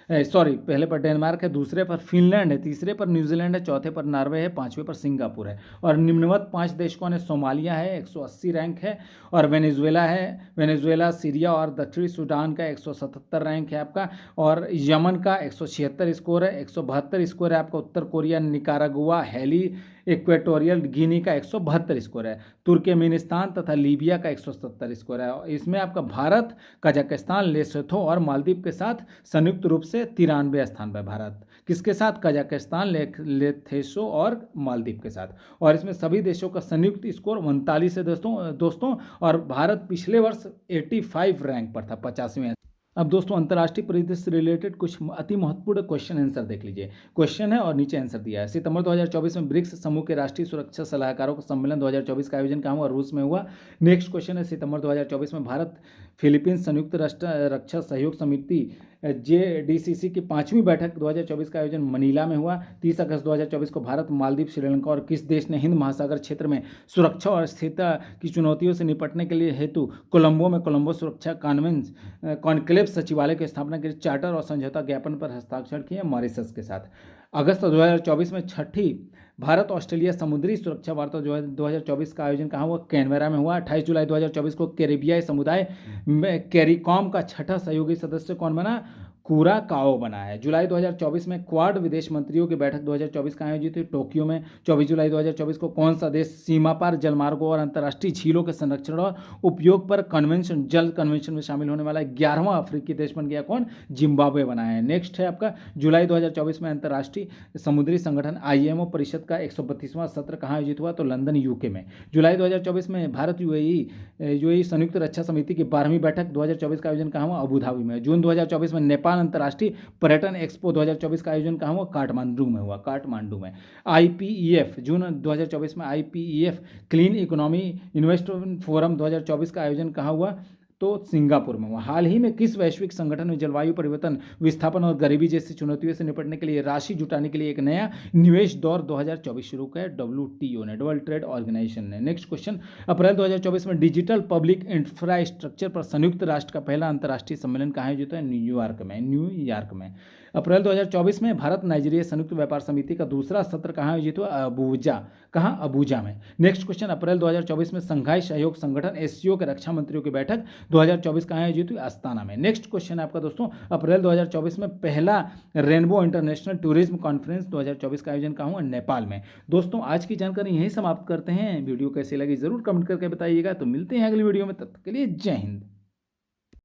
पहले पर डेनमार्क है, दूसरे पर फिनलैंड है, तीसरे पर न्यूजीलैंड है, चौथे पर नॉर्वे है, 5वें पर सिंगापुर है। और निम्नवत 5 देश कौन है? सोमालिया है, 180 रैंक है, और वेनेजुएला है, वेनेजुएला, सीरिया और दक्षिणी सूडान का 177 रैंक है आपका, और यमन का 176 स्कोर है, 172 स्कोर है आपका उत्तर Korea, Nicaragua, Haiti, Equatorial Guinea का 172 स्कोर है, तुर्कमेनिस्तान तथा लीबिया का 170 स्कोर है। इसमें आपका भारत, कजाकिस्तान, लेसोथो और मालदीव के साथ संयुक्त रूप से 93 स्थान पर भारत। किसके साथ? कजाकिस्तान, लेथेसो और मालदीव के साथ। और इसमें सभी देशों का संयुक्त स्कोर 39 है दोस्तों। और भारत पिछले वर्ष 85 रैंक पर था, 85वें। अब दोस्तों अंतर्राष्ट्रीय परिदृश्य से रिलेटेड कुछ अति महत्वपूर्ण क्वेश्चन आंसर देख लीजिए। क्वेश्चन है और नीचे आंसर दिया है। सितंबर 2024 में ब्रिक्स समूह के राष्ट्रीय सुरक्षा सलाहकारों का सम्मेलन 2024 का आयोजन कहाँ हुआ? रूस में हुआ। नेक्स्ट क्वेश्चन है, सितंबर 2024 में भारत फिलीपींस संयुक्त राष्ट्र रक्षा सहयोग समिति JDCC की 5वीं बैठक 2024 का आयोजन मनीला में हुआ। 30 अगस्त 2024 को भारत, मालदीव, श्रीलंका और किस देश ने हिंद महासागर क्षेत्र में सुरक्षा और स्थिरता की चुनौतियों से निपटने के लिए हेतु कोलंबो में कोलंबो सुरक्षा कॉन्क्लेव सचिवालय की स्थापना के लिए चार्टर और समझौता ज्ञापन पर हस्ताक्षर किए मॉरिशस के साथ। अगस्त 2024 में छठी भारत ऑस्ट्रेलिया समुद्री सुरक्षा वार्ता 2024 का आयोजन कहाँ हुआ? कैनबरा में हुआ। 28 जुलाई 2024 को कैरिबियाई समुदाय में कैरिकॉम का छठा सहयोगी सदस्य कौन बना? कुराकाओ बना है। जुलाई 2024 में क्वाड विदेश मंत्रियों की बैठक 2024 का आयोजित हुई टोक्यो में। 24 जुलाई 2024 को कौन सा देश सीमा पार जलमार्गों और अंतर्राष्ट्रीय झीलों के संरक्षण और उपयोग पर कन्वेंशन, जल कन्वेंशन में शामिल होने वाला 11वां अफ्रीकी देश बन गया कौन? जिम्बाब्वे बना है। नेक्स्ट है आपका जुलाई 2024 में अंतर्राष्ट्रीय समुद्री संगठन IMO परिषद का 132वां सत्र कहाँ आयोजित हुआ? तो लंदन UK में। जुलाई 2024 में भारत UAE संयुक्त रक्षा समिति की 12वीं बैठक 2024 का आयोजन कहाँ हुआ? अबू धाबी में। जून 2024 में नेपाल अंतर्राष्ट्रीय पर्यटन एक्सपो 2024 का आयोजन कहाँ हुआ? काठमांडू में हुआ। काठमांडू में। IPEF जून 2024 में IPEF clean economy investment forum 2024 का आयोजन कहाँ हुआ? तो सिंगापुर में हुआ। हाल ही में किस वैश्विक संगठन में जलवायु परिवर्तन, विस्थापन और गरीबी जैसी चुनौतियों से निपटने के लिए राशि जुटाने के लिए एक नया निवेश दौर 2024 शुरू किया? WTO ने, वर्ल्ड ट्रेड ऑर्गेनाइजेशन ने। नेक्स्ट क्वेश्चन, अप्रैल 2024 में डिजिटल पब्लिक इंफ्रास्ट्रक्चर पर संयुक्त राष्ट्र का पहला अंतर्राष्ट्रीय सम्मेलन कहाँ आयोजित है? न्यूयॉर्क में। अप्रैल 2024 में भारत नाइजीरिया संयुक्त व्यापार समिति का दूसरा सत्र कहाँ आयोजित हुआ? अबूजा में। नेक्स्ट क्वेश्चन, अप्रैल 2024 में संघाई सहयोग संगठन SCO के रक्षा मंत्रियों की बैठक 2024 कहाँ आयोजित हुई? अस्ताना में। नेक्स्ट क्वेश्चन है आपका दोस्तों, अप्रैल 2024 में पहला रेनबो इंटरनेशनल टूरिज्म कॉन्फ्रेंस 2024 का आयोजन कहाँ हुआ? नेपाल में। दोस्तों आज की जानकारी यहीं समाप्त करते हैं। वीडियो कैसी लगी जरूर कमेंट करके बताइएगा। तो मिलते हैं अगली वीडियो में, तब तक के लिए जय हिंद।